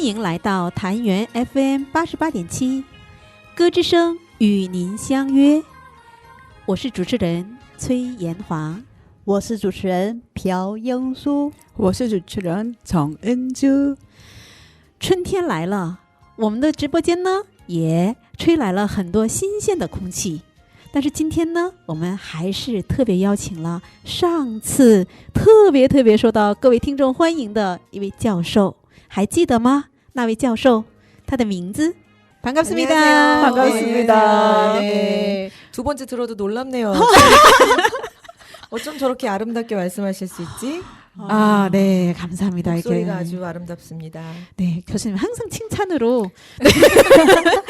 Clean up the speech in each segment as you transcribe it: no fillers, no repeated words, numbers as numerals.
迎来到潭园 FM 88.7，歌之声与您相约。我是主持人崔延华，我是主持人朴英苏，我是主持人정은주。春天来了，我们的直播间呢也吹来了很多新鲜的空气。但是今天呢，我们还是特别邀请了上次特别受到各位听众欢迎的一位教授，还记得吗？那位教授，他的名字반갑습니다. 반갑습니다. 네. 두 번째 들어도 놀랍네요. 어쩜 저렇게 아름답게 말씀하실 수 있지? 아, 네, 감사합니다. 목소리가 아주 아름답습니다. 네, 교수님 항상 칭찬으로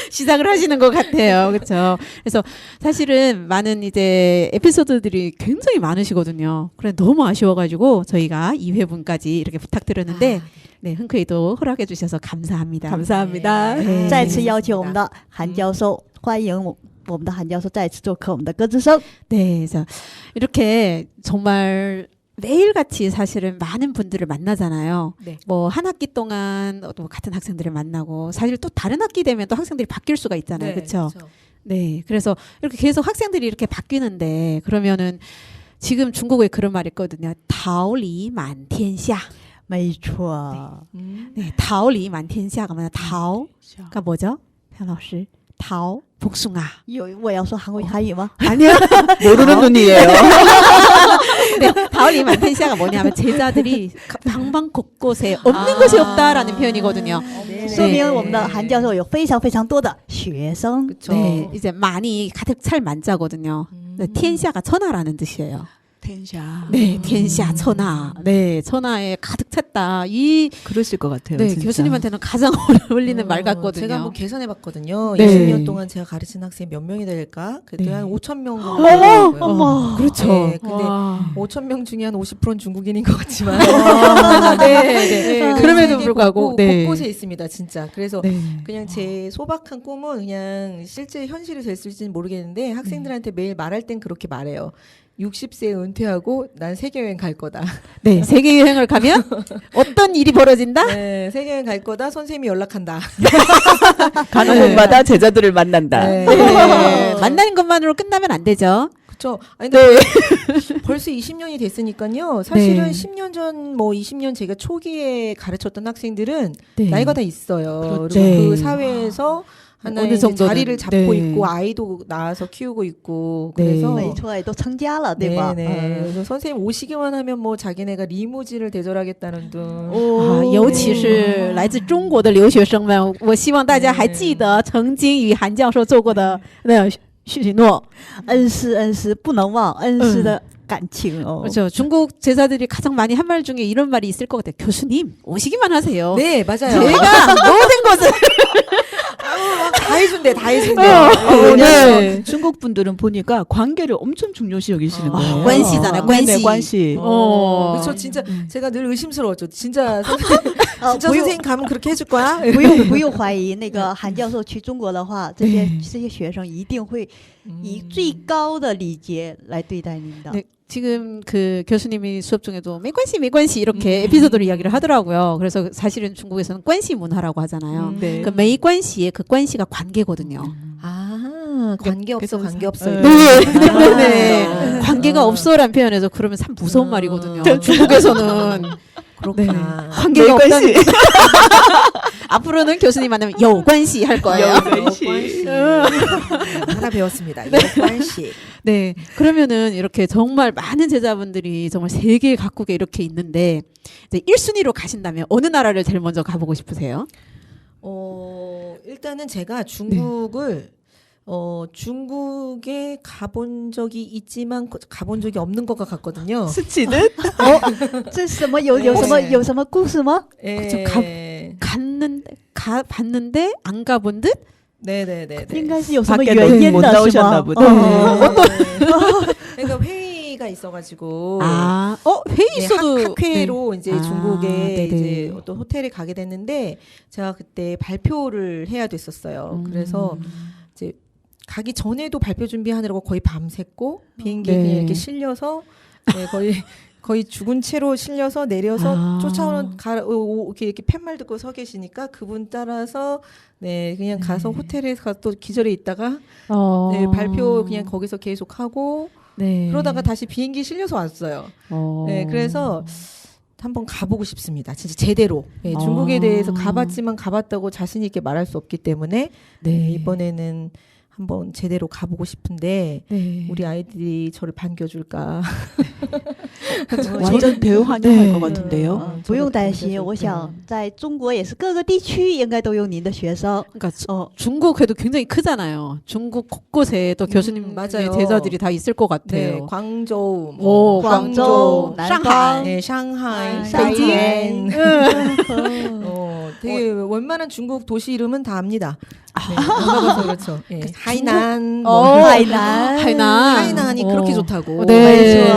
시작을 하시는 것 같아요. 그렇죠? 그래서 사실은 많은 이제 에피소드들이 굉장히 많으시거든요. 그래 너무 아쉬워가지고 저희가 2회분까지 이렇게 부탁드렸는데 네, 흔쾌히 또 허락해 주셔서 감사합니다. 감사합니다. 네. 再次邀请我们的韩教授，欢迎我们的韩教授再次做客我们的歌之声。 네, 그래서 이렇게 정말 매일같이 사실은 많은 분들을 만나잖아요. 네. 뭐 한 학기 동안 또 같은 학생들을 만나고 사실 또 다른 학기 되면 또 학생들이 바뀔 수가 있잖아요. 그렇죠? 네. 그래서 이렇게 계속 학생들이 이렇게 바뀌는데 그러면은 지금 중국어에 그런 말이 있거든요. 桃李满天下.没错， 네, 桃李满天下가 뭐냐? 桃가 뭐죠? 현老师, 桃 복숭아. 我要说韩语吗？ 아니요. 모르는 눈이에요. 네, 桃李满天下가 뭐냐면 제자들이 방방 곳곳에 없는 것이 없다라는 표현이거든요. 说明我们的韩教授有非常多的学生。 그쵸. 네, 이제 많이 가득 찰 만자거든요. 네, 天下가 천하라는 뜻이에요. 텐샤. 네, 天下 천하. 네, 천하에 가득 찼다. 이 그러실 것 같아요. 네, 진짜. 교수님한테는 가장 어울리는 말 같거든요. 제가 한번 계산해봤거든요. 네. 20년 동안 제가 가르친 학생이 몇 명이 될까? 그때 네. 한 5천 명 정도 되더라고요. 어머. 그렇죠. 네, 근데 와. 5천 명 중에 한 50%는 중국인인 것 같지만 네. 그럼에도 세계 불구하고 네. 곳곳에 있습니다, 진짜. 그래서 네. 그냥 제 소박한 꿈은 그냥 실제 현실이 될 수 있을지는 모르겠는데 학생들한테 매일 말할 땐 그렇게 말해요. 60세에 은퇴하고 난 세계여행 갈 거다. 네, 세계 여행을 가면 어떤 일이 벌어진다? 네, 세계여행 갈 거다. 선생님이 연락한다. 가는 네. 곳마다 제자들을 만난다. 네. 네. 만나는 것만으로 끝나면 안 되죠. 그렇죠. 아니 근데 벌써 20년이 됐으니까요. 사실은 네. 10년 전, 뭐 20년 제가 초기에 가르쳤던 학생들은 네. 나이가 다 있어요. 그렇죠. 그리고 네. 그 사회에서 하나의 어느 이제 정도는, 자리를 잡고 네. 있고 아이도 낳아서 키우고 있고 네. 그래서 没错，也都成家了，对吧？ 네. 그래서 선생님 오시기만 하면 뭐 자기네가 리무진을 대절하겠다는 둥. 啊，尤其是来自中国的留学生们，我希望大家还记得曾经与韩教授做过的那许诺。恩师不能忘恩师的感情哦。 그렇죠. 중국 제자들이 가장 많이 한 말 중에 이런 말이 있을 것 같아요. 교수님 오시기만 하세요. 네, 맞아요. 제가 모든 것을 다 해준대, 다 해준대. 네. 중국 분들은 보니까 관계를 엄청 중요시 여기시는 거예요. 관시잖아요, 관시. 네, 관시. 그렇죠. 진짜 제가 늘 의심스러웠죠. 진짜 진짜 不用 선생님 가면 그렇게 해줄 거야? 不用怀疑，那个韩教授去中国的话，这些学生一定会以最高的礼节来对待您的。 네, 지금 그 교수님이 수업 중에도 매관시 이렇게 에피소드를 이야기를 하더라고요. 그래서 사실은 중국에서는 관시 문화라고 하잖아요. 네. 그 매관시의 그 관시가 관계거든요. 아, 관계 없어, 그래서- 관계 없어. 네, 이렇게. 네. 관계가 없어라는 표현에서 그러면 참 무서운 말이거든요. 중국에서는 그렇구나. 관계가 매관시. 없다는 앞으로는 교수님 만나면 여관시 할 거예요. 여관시. 하나 배웠습니다. 여관시. 네, 그러면은 이렇게 정말 많은 제자분들이 정말 세계 각국에 이렇게 있는데 이제 1순위로 가신다면 어느 나라를 제일 먼저 가보고 싶으세요? 일단은 제가 중국을 중국에 가본 적이 있지만 가본 적이 없는 것과 같거든요. 스치듯 这是什么？有什么故事吗？ 예. 봤는데 안 가본 듯? 네네네. 应该是有什么 밖에 原 너무 因 못 的，是 나오셨나 吗？ 보다. 그러니까 회의가 있어가지고 회의 네, 있어도 학회로 이제 아, 중국에 네네. 이제 어떤 호텔에 가게 됐는데 제가 그때 발표를 해야 됐었어요. 그래서 이제 가기 전에도 발표 준비하느라고 거의 밤샜고 비행기에 네. 그냥 이렇게 실려서 네, 거의 죽은 채로 실려서 내려서 쫓아오는 이렇게 팻말 듣고 서 계시니까 그분 따라서 네 그냥 가서 호텔에 가서 또 기절해 있다가 네, 발표 그냥 거기서 계속 하고 네. 그러다가 다시 비행기 실려서 왔어요. 네, 그래서 한번 가보고 싶습니다. 진짜 제대로. 네, 중국에 대해서 가봤지만 가봤다고 자신 있게 말할 수 없기 때문에 네, 이번에는 한번 제대로 가보고 싶은데 네. 우리 아이들이 저를 반겨줄까? 완전 대환영할 네. 것 같은데요. 不用担心，我想在中国也是各个地区应该都有您的学生。 그러니까 중국에도 굉장히 크잖아요. 중국 곳곳에 또 교수님 맞아요. 제자들이 다 있을 것 네, 같아요. 광저우, 오, 광저우, 상하이. 네, 상하이, 아, 베이징. 베이징. 되게 웬만한 중국 도시 이름은 다 압니다. 네, 안 가봐서 그렇죠. 네, 하이난, 하이난. 하이난이 그렇게 좋다고. 네, 많이 네.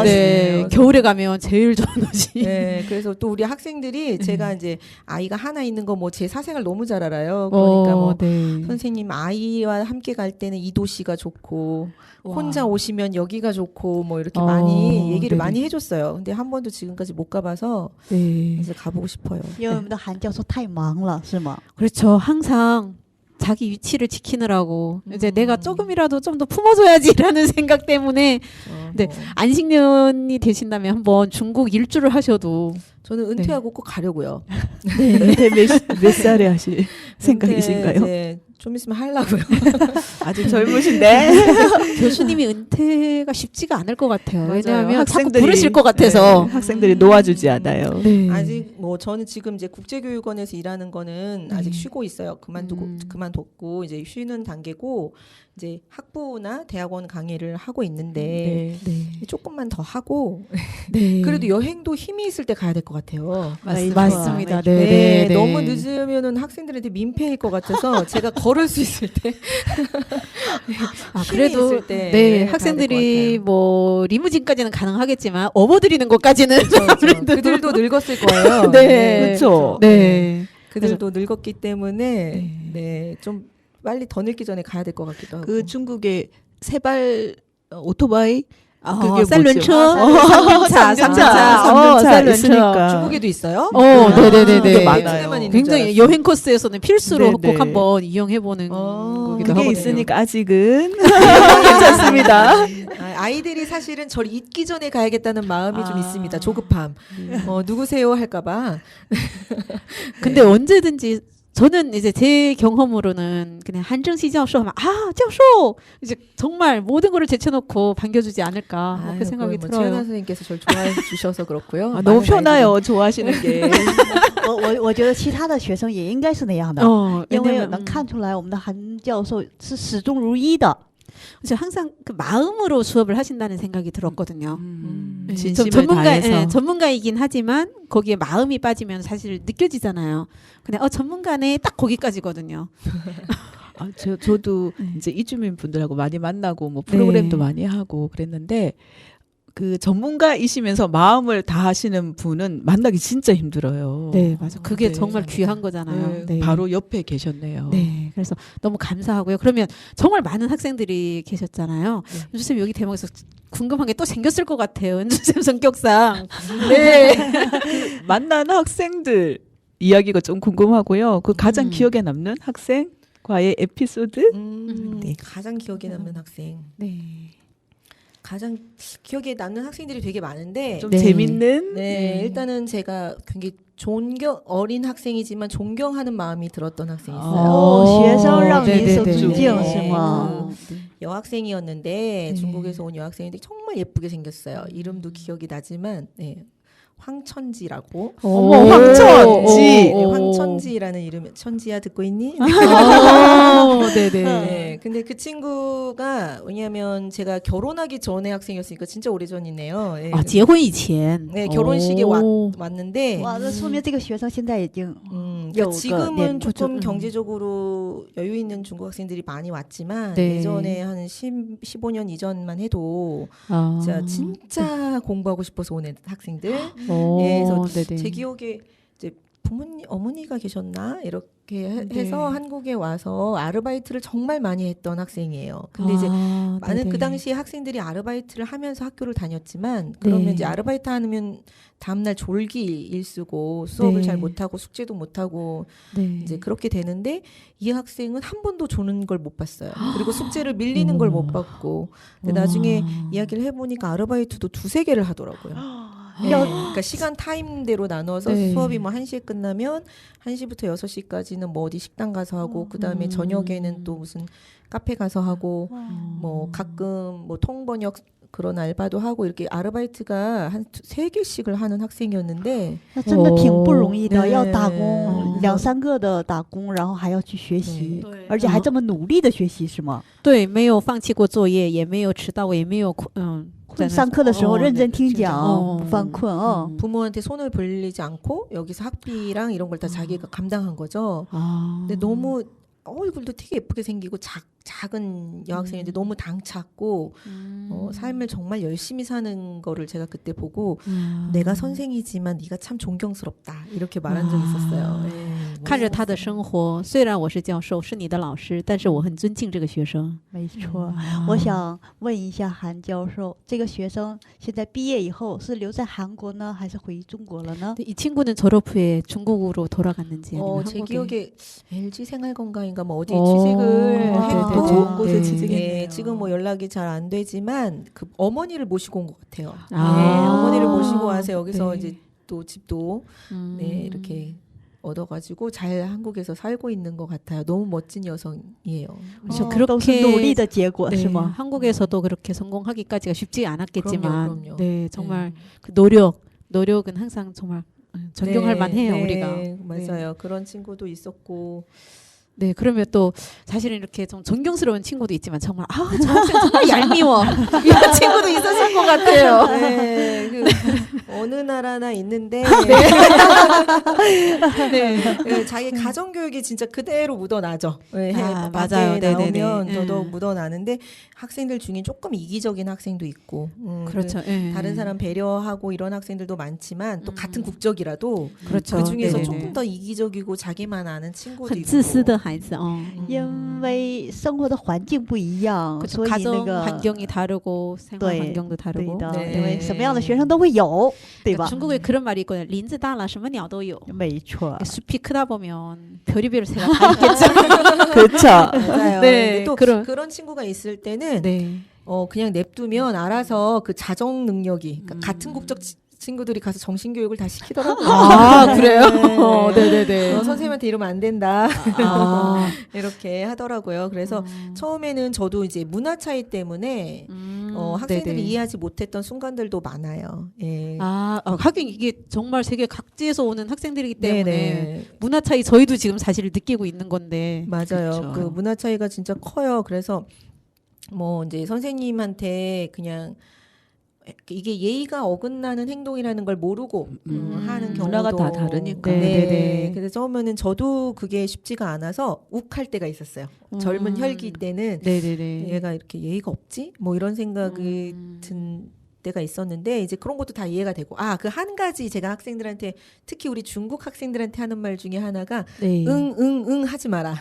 좋았어요. 겨울에 가면 제일 좋은 도시. 네, 그래서 또 우리 학생들이 제가 이제 아이가 하나 있는 거 뭐 제 사생활 너무 잘 알아요. 그러니까 뭐 네. 선생님 아이와 함께 갈 때는 이 도시가 좋고 혼자 오시면 여기가 좋고 뭐 이렇게 많이 얘기를 네네. 많이 해줬어요. 근데 한 번도 지금까지 못 가봐서 네. 이제 가보고 싶어요. 因为我们的韩教授太忙了，是吗？ 그렇죠. 항상 자기 위치를 지키느라고 이제 내가 조금이라도 좀 더 품어줘야지라는 생각 때문에 네. 안식년이 되신다면 한번 중국 일주를 하셔도 저는 은퇴하고 꼭 가려고요. 은퇴 몇 살에 하실 생각이신가요? 네, 좀 있으면 하려고요. 아직 젊으신데. 교수님이 은퇴가 쉽지가 않을 것 같아요. 맞아요. 왜냐하면 자꾸 학생들이- 부르실 것 같아서. 학생들이 놓아주지 않아요. 네. 아직 뭐 저는 지금 이제 국제교육원에서 일하는 거는 아직 쉬고 있어요. 그만뒀고 이제 쉬는 단계고 이제 학부나 대학원 강의를 하고 있는데 네. 조금만 더 하고 네. 그래도 여행도 힘이 있을 때 가야 될 것 같아요. 맞습니다. 네, 네, 네. 너무 늦으면은 학생들한테 민폐일 것 같아서 제가 걸을 수 있을 때 아, 힘이 그래도 있을 때 네, 가야 학생들이 될것 뭐 리무진까지는 가능하겠지만 업어드리는 것까지는 같아요. 그들도 늙었을 거예요. 네. 그렇죠. 네. 그들도 늙었기 때문에 네, 좀 빨리 더 늙기 전에 가야 될 것 같기도 하고. 그 중국의 세발 오토바이 그게 뭐죠? 쌀轮车, 삼輪차, 삼輪차 쌀轮있으니까. 중국에도 있어요? 네네네네. 그게 많아요. 굉장히 여행 코스에서는 필수로 네, 네. 꼭 한번 이용해보는 거기도 그게 하거든요. 있으니까 아직은 괜찮습니다. 아이들이 사실은 저를 잊기 전에 가야겠다는 마음이 좀 아. 있습니다. 조급함. 누구세요 할까봐. 근데 언제든지 저는 이제 제 경험으로는 그냥 한정시教授 하면教授 이제 정말 모든 거를 제쳐놓고 반겨주지 않을까 그렇게 생각이 뭐 들어요. 최연아 선생님께서 저를 좋아해 주셔서 그렇고요. 너무 많은 편해요. 좋아하시는 게. 我觉得其他的学生也应该是那样的，因为能看出来我们的韩教授是始终如一的。 그래서 항상 그 마음으로 수업을 하신다는 생각이 들었거든요. 네, 진심을 전문가, 다해서. 전문가이긴 하지만 거기에 마음이 빠지면 사실 느껴지잖아요. 근데 전문가네 딱 거기까지거든요. 저도 이제 이주민 분들하고 많이 만나고 뭐 프로그램도 네. 많이 하고 그랬는데 그 전문가이시면서 마음을 다하시는 분은 만나기 진짜 힘들어요. 네, 맞아. 그게 네. 정말 귀한 거잖아요. 네, 바로 옆에 계셨네요. 네, 그래서 너무 감사하고요. 그러면 정말 많은 학생들이 계셨잖아요. 은주쌤 여기 대목에서 궁금한 게 또 생겼을 것 같아요. 은주쌤 성격상. 네. 만나는 학생들 이야기가 좀 궁금하고요. 그 가장 기억에 남는 학생과의 에피소드? 네. 가장 기억에 남는 학생. 네. 가장 기억에 남는 학생들이 되게 많은데 좀 네. 재밌는? 네, 일단은 제가 굉장히 어린 학생이지만 존경하는 마음이 들었던 학생이 있어요. 学生让您受 네네네. 尊敬 네. 是吗？ 여학생이었는데 네. 중국에서 온 여학생인데 정말 예쁘게 생겼어요. 이름도 기억이 나지만 황천지라고. 어머, 황천지. 네, 황천지라는 이름. 천지야 듣고 있니? 네네. 네, 근데 그 친구가 왜냐하면 제가 결혼하기 전에 학생이었으니까 진짜 오래전이네요. 네. 结婚以前. 네, 결혼식에 왔는데 哇，那说明这个学生现在已经 그러니까 지금은 조금 그렇죠. 경제적으로 여유 있는 중국 학생들이 많이 왔지만 네. 예전에 한 15년 이전만 해도 아. 진짜 공부하고 싶어서 온 학생들. 오, 그래서 네네. 제 기억에 이제 부모님 어머니가 계셨나 이렇게 네. 해서 한국에 와서 아르바이트를 정말 많이 했던 학생이에요. 근데 이제 많은 네네. 그 당시에 학생들이 아르바이트를 하면서 학교를 다녔지만 그러면 네. 이제 아르바이트 하면 다음날 졸기 일쓰고 수업을 네. 잘 못하고 숙제도 못하고 네. 이제 그렇게 되는데 이 학생은 한 번도 조는 걸 못 봤어요. 그리고 숙제를 밀리는 걸 못 봤고 근데 나중에 이야기를 해보니까 아르바이트도 2-3개를 하더라고요. 네. 그러니까 시간 타임대로 나눠서 네. 수업이 뭐 1시에 끝나면 1시부터 6시까지는 뭐 어디 식당 가서 하고 그다음에 저녁에는 또 무슨 카페 가서 하고 뭐 가끔 뭐 통번역 그런 알바도 하고 이렇게 아르바이트가 한 3개씩을 하는 학생이었는데 那真的挺不容易的，对要打哦工2-3个的打工，然后还要去学习，对而且还这么努力的学习，是吗？对，没有放弃过作业，也没有迟到，也没有在那上课的时候哦认真听对讲，哦不犯困哦。 부모한테 손을 벌리지 않고 여기서 학비랑 이런 걸 다 자기가 감당한 거죠. 啊， 근데 너무 얼굴도 되게 예쁘게 생기고 작은 여학생인데 너무 당찼고 삶을 정말 열심히 사는 거를 제가 그때 보고 내가 선생이지만 네가 참 존경스럽다 이렇게 말한 적이 있었어요. 네, 看着他的生活，虽然我是教授，是你的老师，但是我很尊敬这个学生。没错，我想问一下韩教授，这个学生现在毕业以后是留在韩国呢，还是回中国了呢？ 이 친구는 졸업 후에 중국으로 돌아갔는지 아니면 제 한국에 기억에 LG 생활건강인가 뭐 어디 어, 취직을 네, 했고 네, 좋은 곳에 네. 취직했네요. 지금 뭐 연락이 잘 안 되지만 그 어머니를 모시고 온 것 같아요. 아. 네, 어머니를 모시고 와서 여기서 네. 이제 또 집도 네, 이렇게 얻어가지고 잘 한국에서 살고 있는 것 같아요. 너무 멋진 여성이에요. 그렇죠. 都是 그렇게 努力的结果， 네, 是吗？ 한국에서도 그렇게 성공하기까지가 쉽지 않았겠지만, 그럼요. 네, 정말 그 노력은 항상 정말 존경할 만해요, 네, 우리가. 맞아요. 그런 친구도 있었고 네, 그러면 또 사실은 이렇게 좀 존경스러운 친구도 있지만 정말 저 학생 정말 얄미워 이런 친구도 있었을 것 같아요. 네, 그 어느 나라나 있는데 네, 자기 가정 교육이 진짜 그대로 묻어나죠. 네, 아, 밖에 맞아요. 네네네. 나오면 더더욱 묻어나는데 학생들 중에 조금 이기적인 학생도 있고 그렇죠. 그 예. 다른 사람 배려하고 이런 학생들도 많지만 또 같은 국적이라도 그렇죠. 그 중에서 네네네. 조금 더 이기적이고 자기만 아는 친구도 很 있고 自私的孩子哦。因为生活的环境不一样， 그렇죠. 所以那 가정 个 환경이 다르고 생활 对 환경도 对 다르고. 的， 네 因为什么样的学生都会有，对吧？ 중국에 그런 말이 있거든요. 林子大了什么鸟都有. 没错， 숲이 크다 보면 별의별 새가 다 있겠죠. 그렇죠. 맞아요. 네, 근데 또 그런- 그런 친구가 있을 때는 네. 그냥 냅두면 알아서 그 자정 능력이 그러니까 같은 국적 친구들이 가서 정신교육을 다 시키더라고요. 아, 그래요? 네. 네네네. 선생님한테 이러면 안 된다. 아, 이렇게 하더라고요. 그래서 처음에는 저도 이제 문화 차이 때문에 학생들이 네네. 이해하지 못했던 순간들도 많아요. 예. 하긴 이게 정말 세계 각지에서 오는 학생들이기 때문에 네네. 문화 차이 저희도 지금 사실 느끼고 있는 건데. 맞아요. 그렇죠. 그 문화 차이가 진짜 커요. 그래서 뭐 이제 선생님한테 그냥 이게 예의가 어긋나는 행동이라는 걸 모르고 하는 경우도 문화가 다 다르니까. 네. 네네네. 그래서 처음에는 저도 그게 쉽지가 않아서 욱할 때가 있었어요. 젊은 혈기 때는 네네네. 얘가 이렇게 예의가 없지? 뭐 이런 생각이 음. 든 때가 있었는데 이제 그런 것도 다 이해가 되고 그 한 가지 제가 학생들한테 특히 우리 중국 학생들한테 하는 말 중에 하나가 네. 응 하지 마라.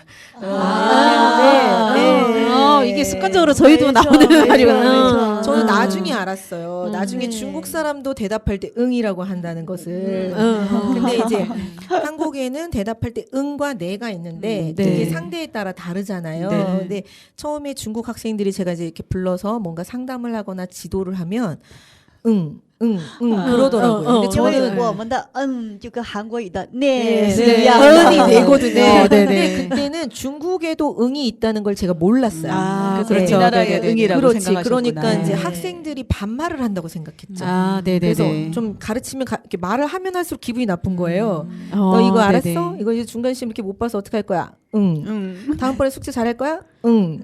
이게 습관적으로 저희도 나오는 말이구나. 저는 나중에 알았어요. 나중에 네. 중국 사람도 대답할 때 응이라고 한다는 것을. 응. 근데 이제 한국에는 대답할 때 응과 네가 있는데 네. 그게 상대에 따라 다르잖아요. 네. 근데 처음에 중국 학생들이 제가 이제 이렇게 불러서 뭔가 상담을 하거나 지도를 하면 응 그러더라고요. 근데 因为 저는 我们的就跟韩国语的 네, 是一样 은이 的。 네거든요. 근데 네네. 그때는 중국에도 응이 있다는 걸 제가 몰랐어요. 그래서 그렇죠. 우리나라의 네네네. 응이라고 그렇지. 생각하셨구나. 그러니까 이제 네. 학생들이 반말을 한다고 생각했죠. 네네네. 그래서 좀 가르치면 이렇게 말을 하면 할수록 기분이 나쁜 거예요. 어, 너 이거 알았어? 네네. 이거 이제 중간 시험 이렇게 못 봐서 어떻게 할 거야? 응. 응. 다음번에 숙제 잘할 거야? 응.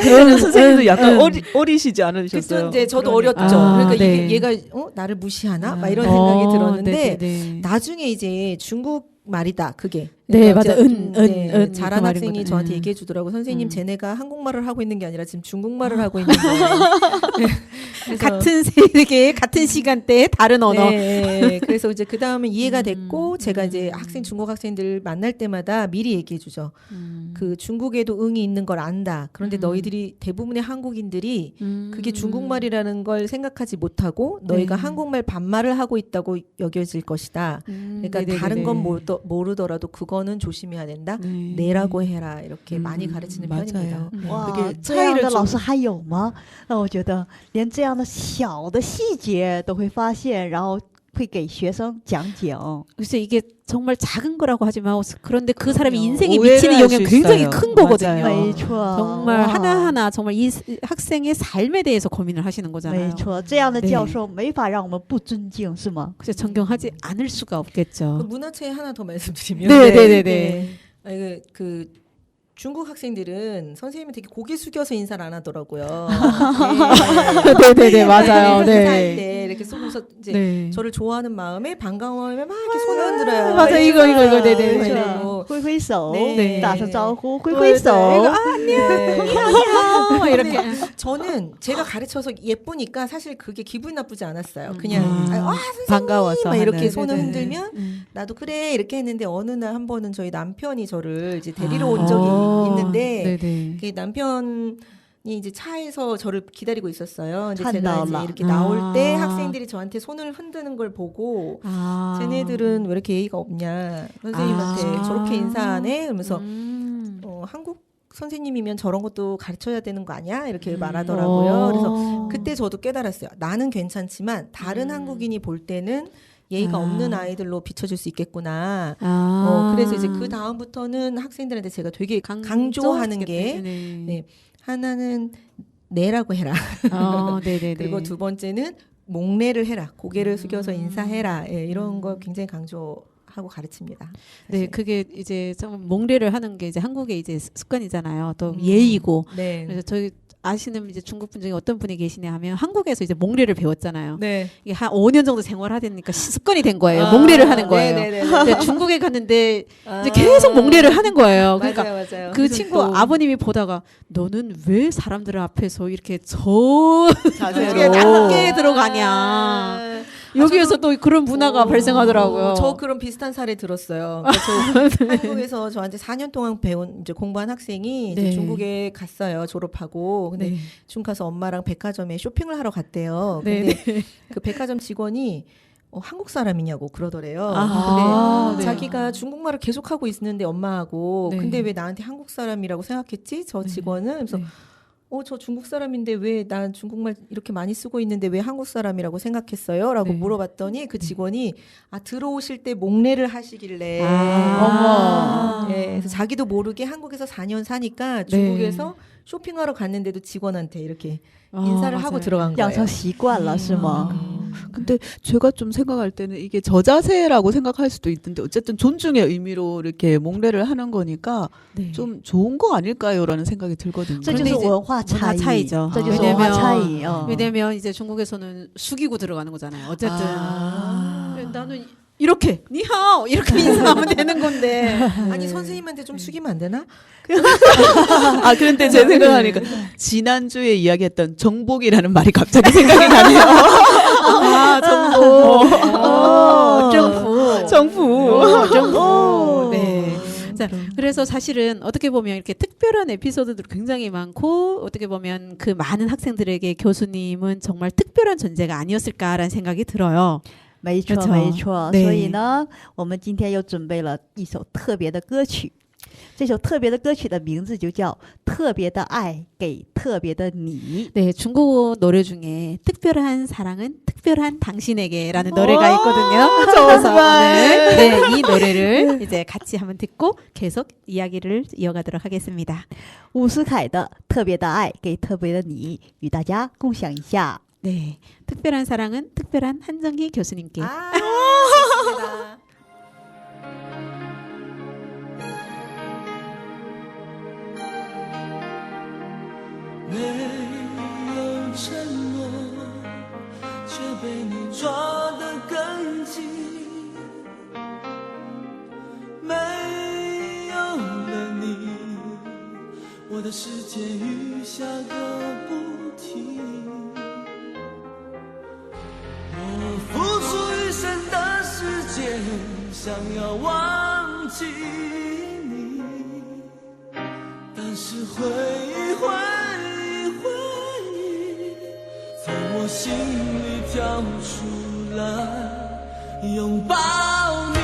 그러는 선생님도 약간 어리시지 않으셨어요? 그때 이제 저도 그러니까. 어렸죠. 그러니까 네. 이게 얘가 나를 무시하나? 막 이런 생각이 들었는데 네네네. 나중에 이제 중국 말이다. 그게 네, 그러니까 맞아. 제가 은 잘한 그 학생이 말이거든. 저한테 얘기해 주더라고. 선생님, 음. 쟤네가 한국말을 하고 있는 게 아니라 지금 중국말을 하고 있는 거예요. 그래서 같은 세계, 같은 시간대에 다른 언어. 네, 그래서 이제 그 다음에 이해가 됐고, 음, 제가 이제 중국 학생들 만날 때마다 미리 얘기해 주죠. 그 중국에도 응이 있는 걸 안다. 그런데 너희들이 대부분의 한국인들이 그게 중국말이라는 걸 생각하지 못하고 너희가 네. 한국말 반말을 하고 있다고 여겨질 것이다. 그러니까 네네네네. 다른 건 모르더라도 그거는 조심해야 된다. 네. 내라고 해라. 이렇게 많이 가르치는 맞아요. 편입니다. 哇， 그게 这样 차이를 的老 좀 师还有吗？那我觉得连这样的小的细节都会发现，然后会给学生讲解哦。 글쎄 이게 정말 작은 거라고 하지만 그런데 그 사람이 그럼요. 인생에 오해를 미치는 할 영향 수 굉장히 있어요. 큰 거거든요. 맞아요. 没错， 정말 哇 하나하나 정말 이 학생의 삶에 대해서 고민을 하시는 没 거잖아요. 错，这样的 네 教授没法让我们不尊敬，是吗？ 그래서 존경하지 않을 수가 그 없겠죠. 문화체 하나 더 말씀드리면 네네네네. 그 중국 학생들은 선생님이 되게 고개 숙여서 인사를 안 하더라고요. 네네네 맞아요. 인사할 네. 때 이렇게 쏘고서 이제 네. 저를 좋아하는 마음에 반가워하면 막 이렇게 손을 흔들어요. 맞아, 이거, 네네. 没 네. 错，挥挥手， 네 打声招呼，挥挥手。 아, 이렇게. 저는 제가 가르쳐서 예쁘니까 사실 그게 기분이 나쁘지 않았어요. 그냥 선생님 반가워서 막 이렇게 하는. 손을 네네. 흔들면 나도 그래 이렇게 했는데 어느 날 한 번은 저희 남편이 저를 이제 데리러 아. 온 적이 있는데 네네. 그 남편이 이제 차에서 저를 기다리고 있었어요. 근데 한 제가 이제 나올라. 이렇게 나올 때 아. 학생들이 저한테 손을 흔드는 걸 보고 아. 쟤네들은 왜 이렇게 예의가 없냐 선생님한테 아. 저렇게 인사하네 그러면서 음. 한국 선생님이면 저런 것도 가르쳐야 되는 거 아니야 이렇게 말하더라고요. 그래서 그때 저도 깨달았어요. 나는 괜찮지만 다른 한국인이 볼 때는 예의가 아. 없는 아이들로 비춰질 수 있겠구나. 아. 그래서 이제 그 다음부터는 학생들한테 제가 되게 강조하는 게 네. 네. 하나는 내라고 해라. 네네네. 그리고 두 번째는 목례를 해라. 고개를 숙여서 인사해라. 예, 이런 거 굉장히 강조하고 가르칩니다. 네, 사실. 그게 이제 좀 목례를 하는 게 이제 한국의 이제 습관이잖아요. 또 예의고. 네. 그래서 저희 아시는 이제 중국 분 중에 어떤 분이 계시냐 하면 한국에서 이제 목례를 배웠잖아요. 네. 이게 한 5년 정도 생활하니까 습관이 된 거예요. 목례를 하는 거예요. 네네네. 근데 중국에 갔는데 이제 계속 목례를 하는 거예요. 그러니까 맞아요, 맞아요. 그 친구 아버님이 보다가 너는 왜 사람들 앞에서 이렇게 자세로. 낮게 들어가냐. 여기에서 또 그런 문화가 발생하더라고요. 저 그런 비슷한 사례 들었어요. 그러니까 저 한국에서 저한테 4년 동안 배운 이제 공부한 학생이 이제 네. 중국에 갔어요. 졸업하고. 근데 네. 중국 가서 엄마랑 백화점에 쇼핑을 하러 갔대요. 네, 근데 그 백화점 직원이 한국 사람이냐고 그러더래요. 아, 근데 네. 자기가 중국말을 계속 하고 있는데 엄마하고 네. 근데 왜 나한테 한국 사람이라고 생각했지? 저 직원은 그래서 네. 저 중국 사람인데 왜 난 중국말 이렇게 많이 쓰고 있는데 왜 한국 사람이라고 생각했어요? 라고 네. 물어봤더니 그 직원이 들어오실 때 목례를 하시길래 아. 예, 그래서 자기도 모르게 한국에서 4년 사니까 중국에서 쇼핑하러 갔는데도 직원한테 이렇게 인사를 하고 맞아요. 들어간 养 거예요. 成习惯了，是吗？ 근데 제가 좀 생각할 때는 이게 저자세라고 생각할 수도 있는데 어쨌든 존중의 의미로 이렇게 목례를 하는 거니까 네. 좀 좋은 거 아닐까요라는 생각이 들거든요. 这就 그런데 是 이제 文化差 문화 异， 차이죠. 这就是文化 왜냐면 差异啊。 왜냐면 이제 중국에서는 숙이고 들어가는 거잖아요. 어쨌든 아. 나는 이렇게 니하오 이렇게 인사하면 되는 건데. 아니 선생님한테 좀 숙이면 안 되나? 아 그런데 제 생각하니까 지난주에 이야기했던 정복이라는 말이 갑자기 생각이 나네요. 아 정보. 정부. 정부. 정부. 네. 자, 그래서 사실은 어떻게 보면 이렇게 특별한 에피소드들 굉장히 많고 어떻게 보면 그 많은 학생들에게 교수님은 정말 특별한 존재가 아니었을까라는 생각이 들어요. 没错，没错没错。对所以呢，我们今天又准备了一首特别的歌曲。这首特别的歌曲的名字就叫《特别的爱给特别的你》。 네, 중국어 노래 중에 특별한 사랑은 특별한 당신에게라는 노래가 있거든요. 그래서 오늘 네, 이 노래를 이제 같이 한번 듣고 계속 이야기를 이어가도록 하겠습니다. 伍思凯的《特别的爱给特别的你》与大家共享一下。 네, 특별한 사랑은 특별한 한정희 교수님께. 좋습니다. 내的世界雨下个不停，我付出余生的时间，想要忘记你，但是回忆从我心里跳出来拥抱你。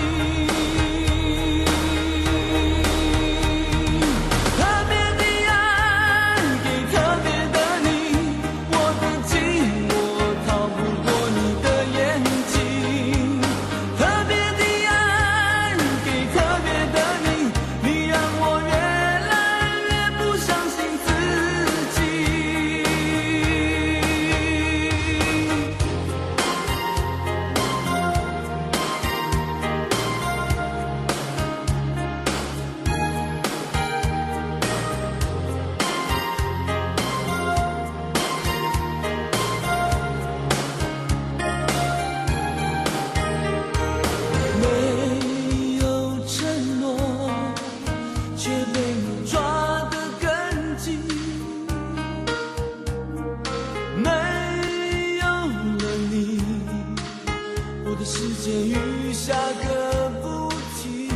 世界雨下个不停，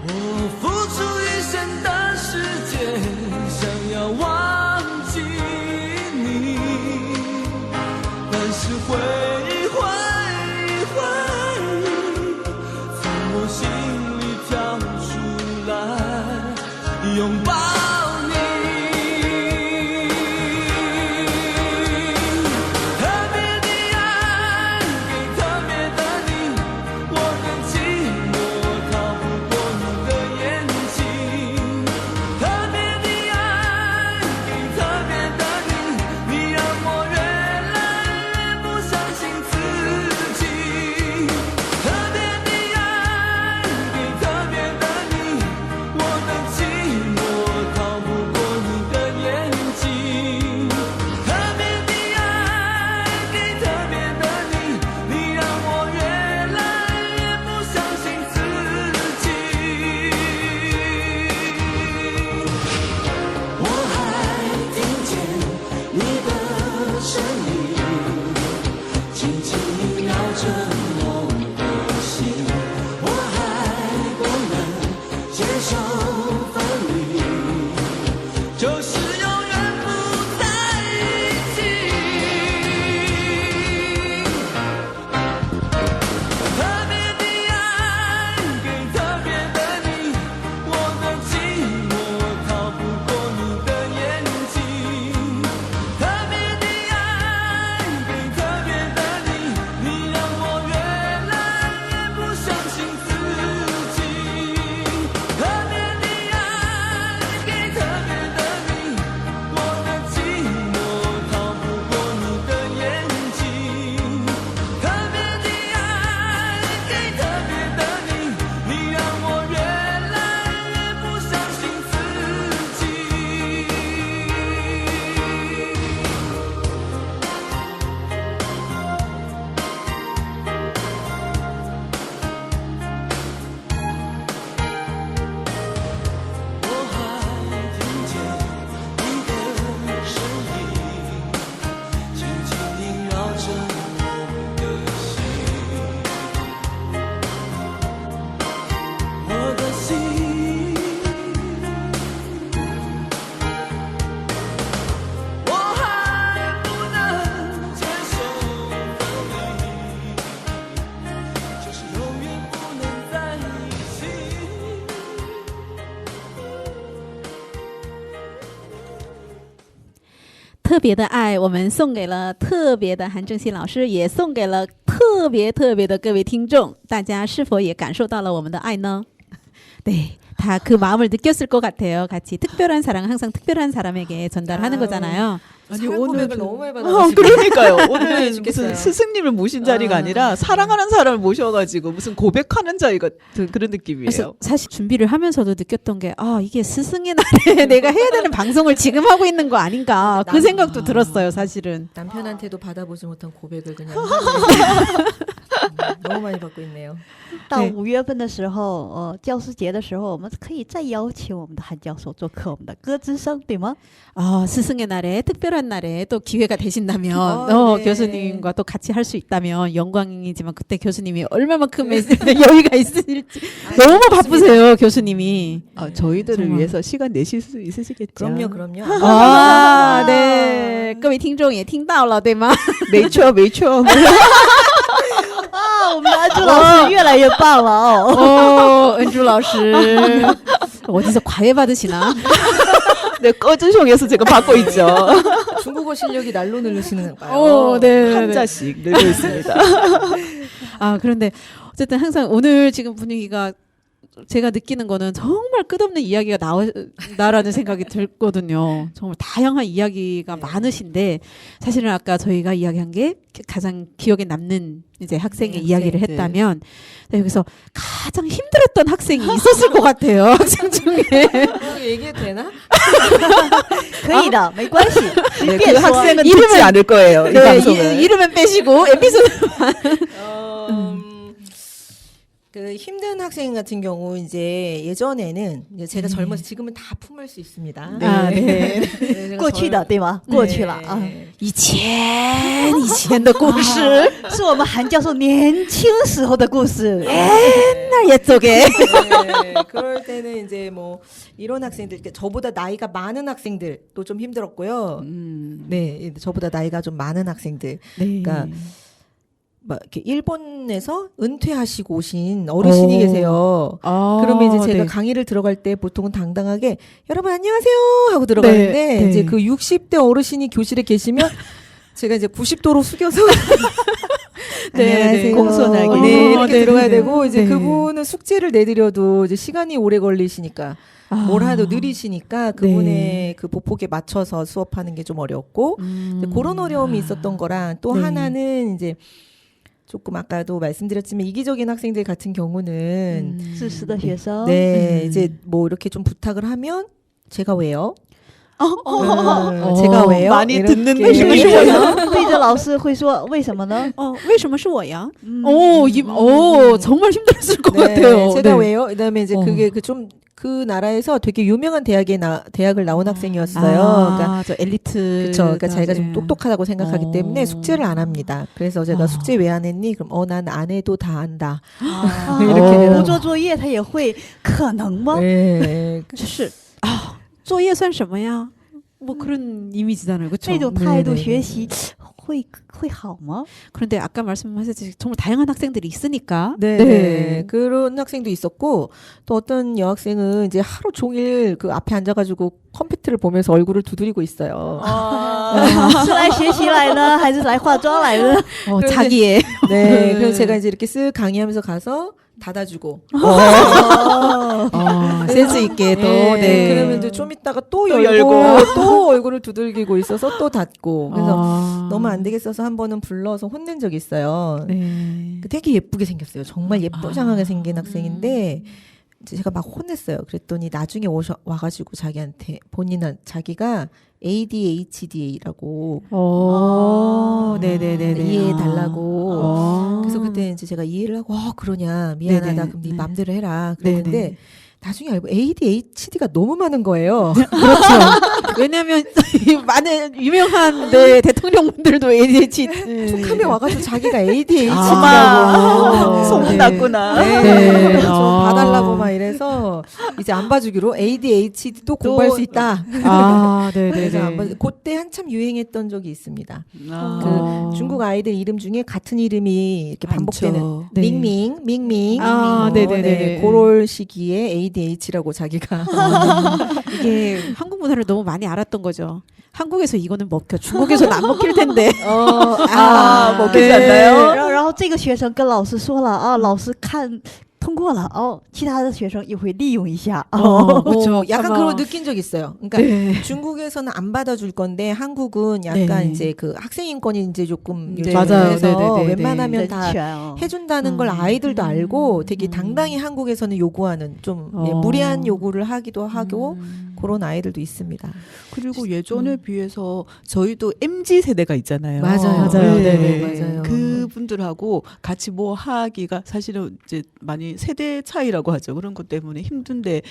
我付出一生的时间，想要忘记你，但是回忆从我心里跳出来拥抱。特别的爱，我们送给了特别的韩正熙老师，也送给了特别的各位听众。大家是否也感受到了我们的爱呢？네, 다 그 마음을 느꼈을 것 같아요. 같이 특별한 사랑은 항상 특별한 사람에게 전달하는 거잖아요. 아니, 사랑 오늘 고백을 너무 많이 받아가지고. 그러니까요. 오늘 죽겠어요. 무슨 스승님을 모신 자리가 아니라 사랑하는 사람을 모셔가지고 무슨 고백하는 자리 같은 그런 느낌이에요. 그래서 사실 준비를 하면서도 느꼈던 게 이게 스승의 날에 내가 해야 되는 방송을 지금 하고 있는 거 아닌가 그 생각도 들었어요, 사실은. 남편한테도 받아보지 못한 고백을 그냥 너무 많이 받고 있네요. 到对5月份的时候，教师节的时候，我们可以再邀请我们的韩教授做客我们的歌之声，对吗？ 스승의 날에 특별한 날에 또 기회가 되신다면 네. 교수님과 또 같이 할 수 있다면 영광이지만 그때 교수님이 얼마만큼의 여유가 있을지 너무 바쁘세요, 교수님이. 저희들을 정말. 위해서 시간 내실 수 있으시겠죠. 그럼요. 对，各位听众也听到了，对吗？ 메이초 메이초. 我们的安珠老师越来越棒了哦。 은주老师 어디서 과외 받으시나? 네, 꺼주숑에서 제가 받고 있죠. 중국어 실력이 날로 늘으시는 봐요. 네. 한 자씩 늘고 있습니다. 그런데 어쨌든 항상 오늘 지금 분위기가 제가 느끼는 거는 정말 끝없는 이야기가 나온다라는 생각이 들거든요. 정말 다양한 이야기가 많으신데 사실은 아까 저희가 이야기한 게 가장 기억에 남는 이제 학생의 이야기를 학생들. 했다면 여기서 가장 힘들었던 학생이 있었을 것 같아요. 학생 중에. 이거 얘기해도 되나? 可以的，没关系， 네, 随 그 便说。 학생은 이름은- 듣지 않을 거예요. 이 네, 방송은. 이름은 빼시고 에피소드. 그 힘든 학생 같은 경우 이제 예전에는 이제 제가 젊어서 지금은 다 품을 수 있습니다. 네. 过去的，对吗？过去了啊，以前的故事，是我们韩教授年轻时候的故事。 옛날 옛적에. 네, 그럴 때는 이제 뭐 이런 학생들, 그러니까 저보다 나이가 많은 학생들도 좀 힘들었고요. 네, 저보다 나이가 좀 많은 학생들. 네. 그러니까 막 이렇게 일본에서 은퇴하시고 오신 어르신이 계세요. 그러면 이제 제가 강의를 들어갈 때 보통은 당당하게 여러분 안녕하세요 하고 들어가는데 네, 네. 이제 그 60대 어르신이 교실에 계시면 제가 이제 90도로 숙여서 안녕하세요. 공손하게. 네, 이렇게 네, 들어가야 네, 네. 되고 이제 네. 그분은 숙제를 내드려도 이제 시간이 오래 걸리시니까 뭘 하도 느리시니까 그분의 그 보폭에 맞춰서 수업하는 게 좀 어렵고 이제 그런 어려움이 있었던 거랑 또 네. 하나는 이제 조금 아까도 말씀드렸지만 이기적인 학생들 같은 경우는 自私的学生， 네 이제 뭐 이렇게 좀 부탁을 하면 제가 왜요? 어, 제가 왜요? 많이 이렇게 듣는 为什么是 느낌이에요. 我呢？对着老师会说为什么呢？为什么是我呀? 정말 힘들었을 것 네, 같아요. 제가 네. 왜요? 그다음에 이제 그게 그 나라에서 되게 유명한 대학을 나온 학생이었어요. 그러니까 저 엘리트. 그쵸. 그러니까 자기가 좀 네. 똑똑하다고 생각하기 어. 때문에 숙제를 안 합니다. 그래서 제가 숙제 왜 안 했니? 그럼 난 안 해도 다 한다. 啊 이렇게 不做作业他也会，可能吗？ 네. 就是作业算什么呀? 뭐 그런 이미지잖아요, 그렇죠? 那种态度学习会好吗？ 그런데 아까 말씀하셨듯이 정말 다양한 학생들이 있으니까. 네. 그런 학생도 있었고 또 어떤 여학생은 이제 하루 종일 그 앞에 앉아가지고 컴퓨터를 보면서 얼굴을 두드리고 있어요. 是来学习来呢，还是来化妆来呢？ 자기의. 네. 그래서 제가 이제 이렇게 쓱 강의하면서 가서 닫아주고. 센스 있게 또. 네. 그러면 이제 좀 있다가 또 또 열고 열고. 또 얼굴을 두들기고 있어서 또 닫고. 그래서 아. 너무 안 되겠어서 한 번은 불러서 혼낸 적이 있어요. 네. 되게 예쁘게 생겼어요. 정말 예쁘장하게 생긴 학생인데 이제 제가 막 혼냈어요. 그랬더니 나중에 와가지고 자기한테 자기가 ADHD라고 네네네네. 이해해달라고. 그래서 그때 이제 제가 이해를 하고 그러냐 미안하다. 네네. 그럼 네 네. 맘대로 해라. 네네. 그랬는데 나중에 알고 ADHD가 너무 많은 거예요. 그렇죠. 왜냐하면 많은 유명한 대통령분들도 ADHD. 툭하면 와가지고 자기가 ADHD라고 소문났구나. 네. 그래서 봐달라고 막 이래서 이제 안 봐주기로 ADHD도 공부할 수 있다. 그래서 안 봐. 그때 한참 유행했던 적이 있습니다. 그 중국 아이들 이름 중에 같은 이름이 이렇게 반복되는 많죠. 네. 밍밍. 네네네. 네, 그럴 시기에 ADH라고 자기가 이게 한국 문화를 너무 많이 알았던 거죠. 한국에서 이거는 먹혀, 중국에서는 안 먹힐 텐데. 먹히지 않나요? 然后这个学生跟老师说了啊，老师通过了哦，其他的学生也会利用一下 그렇죠. 약간 아마- 그걸 느낀 적 있어요. 그러니까 네. 중국에서는 안 받아줄 건데 한국은 약간 네. 이제 그 학생 인권이 이제 조금 네. 맞아요. 요즘에서 네네네네. 웬만하면 다 人权哦 해준다는 걸 아이들도 알고 되게 음. 당당히 한국에서는 요구하는 좀 예, 어. 무리한 요구를 하기도 하고 음. 그런 아이들도 있습니다. 그리고 예전에 비해서 저희도 MZ 세대가 있잖아요. 맞아요. 네. 맞아요. 그분들하고 같이 뭐 하기가 사실은 이제 많이 세대 차이라고 하죠. 그런 것 때문에 힘든데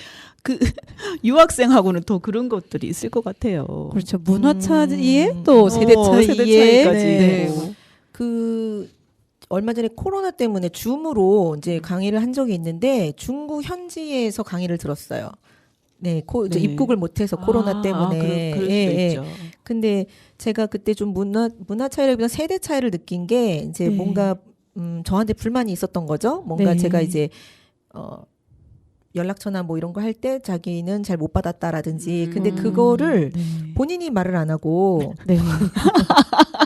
그 유학생하고는 더 그런 것들이 있을 것 같아요. 그렇죠. 문화 차이에 음. 또 세대 차이에 세대 차이까지 네. 있고. 그 얼마 전에 코로나 때문에 줌으로 이제 강의를 한 적이 있는데 중국 현지에서 강의를 들었어요. 네, 이제 네. 입국을 못해서 코로나 때문에. 그럴 수도 예, 예. 있죠. 근데 제가 그때 좀 문화 차이라기보다 세대 차이를 느낀 게 이제 네. 뭔가 저한테 불만이 있었던 거죠. 뭔가 네. 제가 이제 연락처나 뭐 이런 거 할 때 자기는 잘 못 받았다라든지. 근데 그거를 네. 본인이 말을 안 하고 네.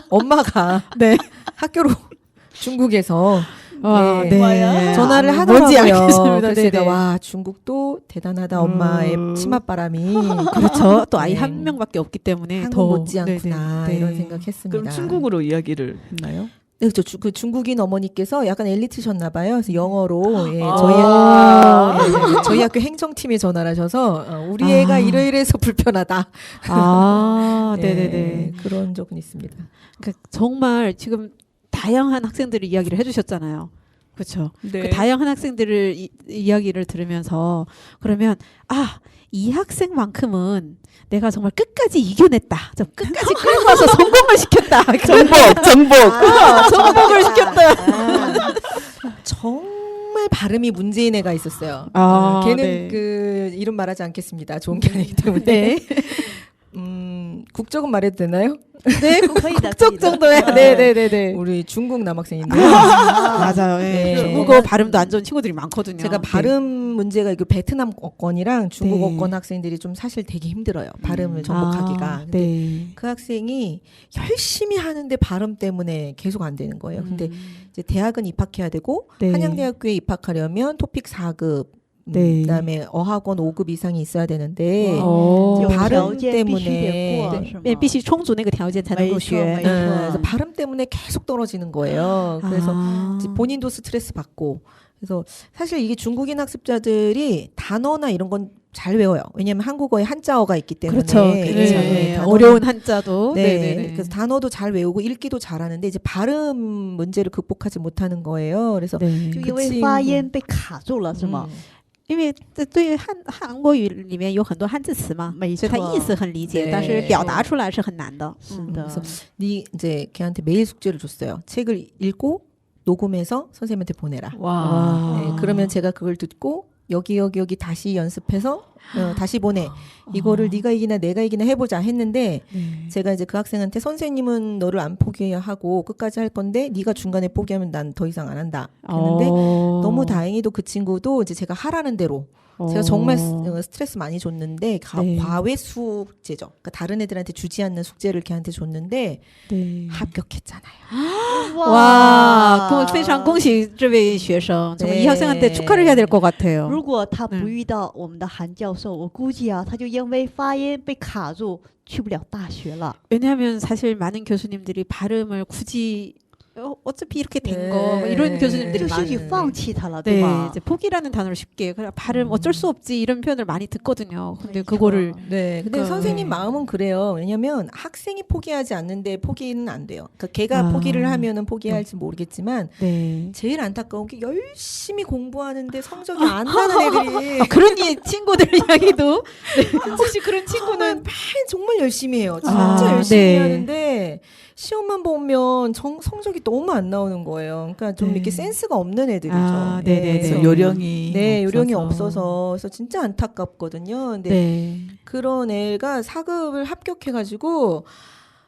엄마가 네. 학교로 중국에서 와, 네. 네. 전화를 아, 하더라고요. 뭔지 알겠습니다. 그래서 네, 제가 네. 와 중국도 대단하다 엄마의 치맛바람이 그렇죠. 또 아이 네. 한 명밖에 없기 때문에 한국 더 못지않구나 네, 네. 이런 생각했습니다. 그럼 중국으로 이야기를 했나요? 네, 그렇죠. 그 중국인 어머니께서 약간 엘리트셨나 봐요. 그래서 영어로 예, 저희 학교 행정팀에 전화를 하셔서 우리 애가 이러이래서 불편하다. 아, 예, 네네네. 그런 적은 있습니다. 그 정말 지금 다양한 학생들이 이야기를 해주셨잖아요. 그렇죠. 네. 그 다양한 학생들을 이야기를 들으면서 그러면 이 학생만큼은 내가 정말 끝까지 이겨냈다. 좀 끝까지 끌고 와서 성공을 시켰다. 정복. 성공을 시켰다. 정말 발음이 문제인 애가 있었어요. 아, 걔는 네. 그 이름 말하지 않겠습니다. 좋은 게 아니기 때문에. 네. 국적은 말해도 되나요? 네, 可以的 국적 정도야. 네네네네. 우리 중국 남학생인데요. 맞아요. 예. 네. 중국어 발음도 안 좋은 친구들이 많거든요. 제가 발음 문제가 이거 베트남어권이랑 중국어권 네. 학생들이 좀 사실 되게 힘들어요. 발음을 정복하기가. 근데 네. 그 학생이 열심히 하는데 발음 때문에 계속 안 되는 거예요. 근데 이제 대학은 입학해야 되고 네. 한양대학교에 입학하려면 토픽 4급 네. 그다음에 어학원 5급 이상이 있어야 되는데 어. 有 발음 条件必须得过 때문에 是吗必须充足那个条件才能入学。没错 그래서 발음 때문에 계속 떨어지는 거예요. 그래서 아. 이제 본인도 스트레스 받고 그래서 사실 이게 중국인 학습자들이 단어나 이런 건 잘 외워요. 왜냐하면 한국어에 한자어가 있기 때문에 그렇죠. 네, 네. 단어는- 어려운 한자도. 네. 네네네. 그래서 단어도 잘 외우고 읽기도 잘하는데 이제 발음 문제를 극복하지 못하는 거예요. 그래서 네. 就 그 因为 친구 发音被卡住了是吗？因为这对于韩国语里面有很多汉字词嘛，没所以他错意思很理解， 네. 但是表达出来是很难的。 是 음. 的 그래서 네 이제 걔한테 매일 숙제를 줬어요. 책을 읽고 녹음해서 선생님한테 보내라. 와. 네, 그러면 제가 그걸 듣고 여기 다시 연습해서 다시 보내. 이거를 네가 이기나 내가 이기나 해보자 했는데 네. 제가 이제 그 학생한테 선생님은 너를 안 포기해야 하고 끝까지 할 건데 네가 중간에 포기하면 난 더 이상 안 한다. 했는데 너무 다행히도 그 친구도 이제 제가 하라는 대로 제가 정말 스트레스 많이 줬는데 네. 과외 숙제죠. 그러니까 다른 애들한테 주지 않는 숙제를 걔한테 줬는데 네. 합격했잖아요. 와, 非常恭喜这位学生. 정말 네. 이 학생한테 축하를 해야 될 것 같아요. 如果他不遇到我们的韩教授，我估计啊，他就因为发音被卡住，去不了大学了。 왜냐하면 사실 많은 교수님들이 발음을 굳이 어차피 이렇게 된 네. 거 뭐 이런 교수님들이 就 많아요. 是去放弃他了，对 네, 吧？ 이제 포기라는 단어를 쉽게 그냥 발음 어쩔 수 없지 이런 표현을 많이 듣거든요. 근데 그렇죠. 그거를 네, 근데 그러니까, 선생님 네. 마음은 그래요. 왜냐면 학생이 포기하지 않는데 포기는 안 돼요. 그러니까 걔가 아. 포기를 하면은 포기할지 모르겠지만 네. 제일 안타까운 게 열심히 공부하는데 성적이 안 나는 애들이 그런 친구들 이야기도 혹시 그런 친구는 정말 열심히 해요. 진짜 아, 열심히 네. 하는데 시험만 보면 성적이 너무 안 나오는 거예요. 그러니까 좀 네. 이렇게 센스가 없는 애들이죠. 아, 네네네. 그래서 요령이 네, 요령이 없어서. 없어서 그래서 진짜 안타깝거든요. 근데 네. 그런 애가 4급을 합격해가지고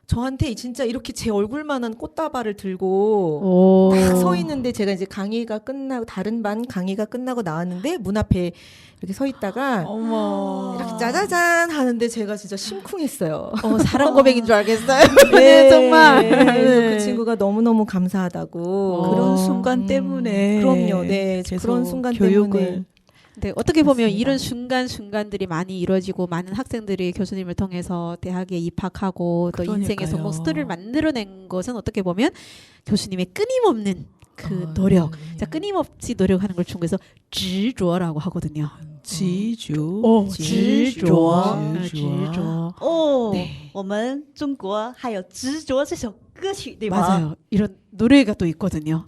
저한테 진짜 이렇게 제 얼굴만한 꽃다발을 들고 오. 딱 서 있는데 제가 이제 강의가 끝나고 다른 반 강의가 끝나고 나왔는데 문 앞에 이렇게 서 있다가 어머. 이렇게 짜자잔 하는데 제가 진짜 심쿵했어요. 사랑 고백인 줄 알겠어요. 네, 정말. 그래서 네. 그 친구가 너무너무 감사하다고. 그런 순간 때문에 그럼요. 네. 계속 그런 순간 교육을 때문에. 네, 어떻게 보면 맞습니다. 이런 순간순간들이 많이 이루어지고 많은 학생들이 교수님을 통해서 대학에 입학하고 또 인생의 그러니까요. 성공 스토리를 만들어낸 것은 어떻게 보면 교수님의 끊임없는 그 아, 노력. 네. 자, 끊임없이 노력하는 걸 중국에서 执着라고 하거든요. 지주. 오, 执着执着。哦，对我们中国还有《执着》这首歌曲，对吗？ 맞아요. 이런 노래가 또 있거든요.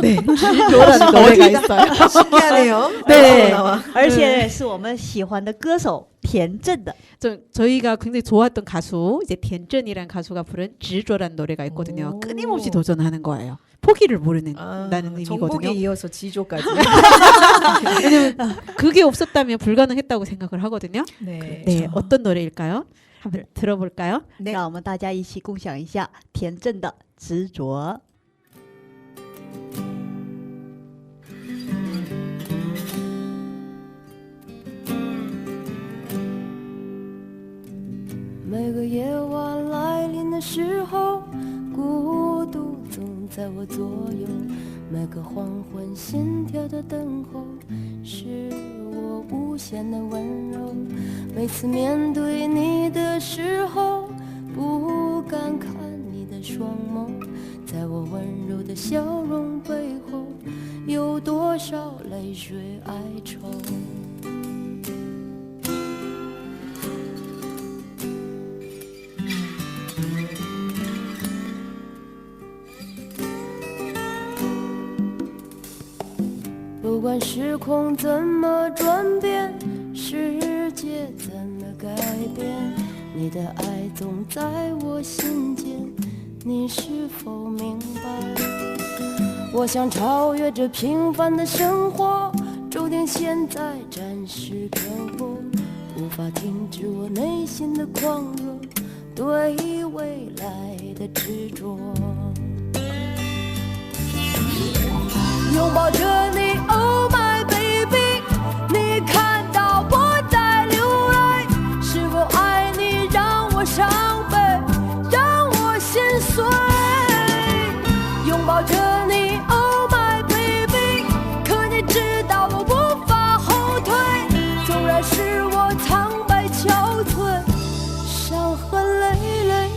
네. 执着라는 노래가 있어요. 신기하네요. 네. 나와. 而且是我们喜欢的歌手田震的。 저희가 굉장히 좋아했던 가수 이제田震이라는 가수가 부른 执着라는 노래가 있거든요. 오. 끊임없이 도전하는 거예요. 포기를 모르는 다는 정복에 의미거든요. 이어서 지조까지. 왜냐면 그게 없었다면 불가능했다고 생각을 하거든요. 네. 네, 어떤 노래일까요? 한번 들어볼까요? 네. 让我们大家一起共享一下田震的《执着》。每个夜晚来临的时候，孤独总在我左右。每个黄昏，心跳的等候，是我无限的温柔。每次面对你的时候，不敢看你的双眸，在我温柔的笑容背后，有多少泪水哀愁。不管时空怎么转变，世界怎么改变，你的爱总在我心间，你是否明白？我想超越这平凡的生活，注定现在暂时漂泊，无法停止我内心的狂热，对未来的执着。拥抱着你 ，Oh my baby， 你看到我在流泪，是否爱你让我伤悲，让我心碎？拥抱着你 ，Oh my baby， 可你知道我无法后退，纵然是我苍白憔悴，伤痕累累。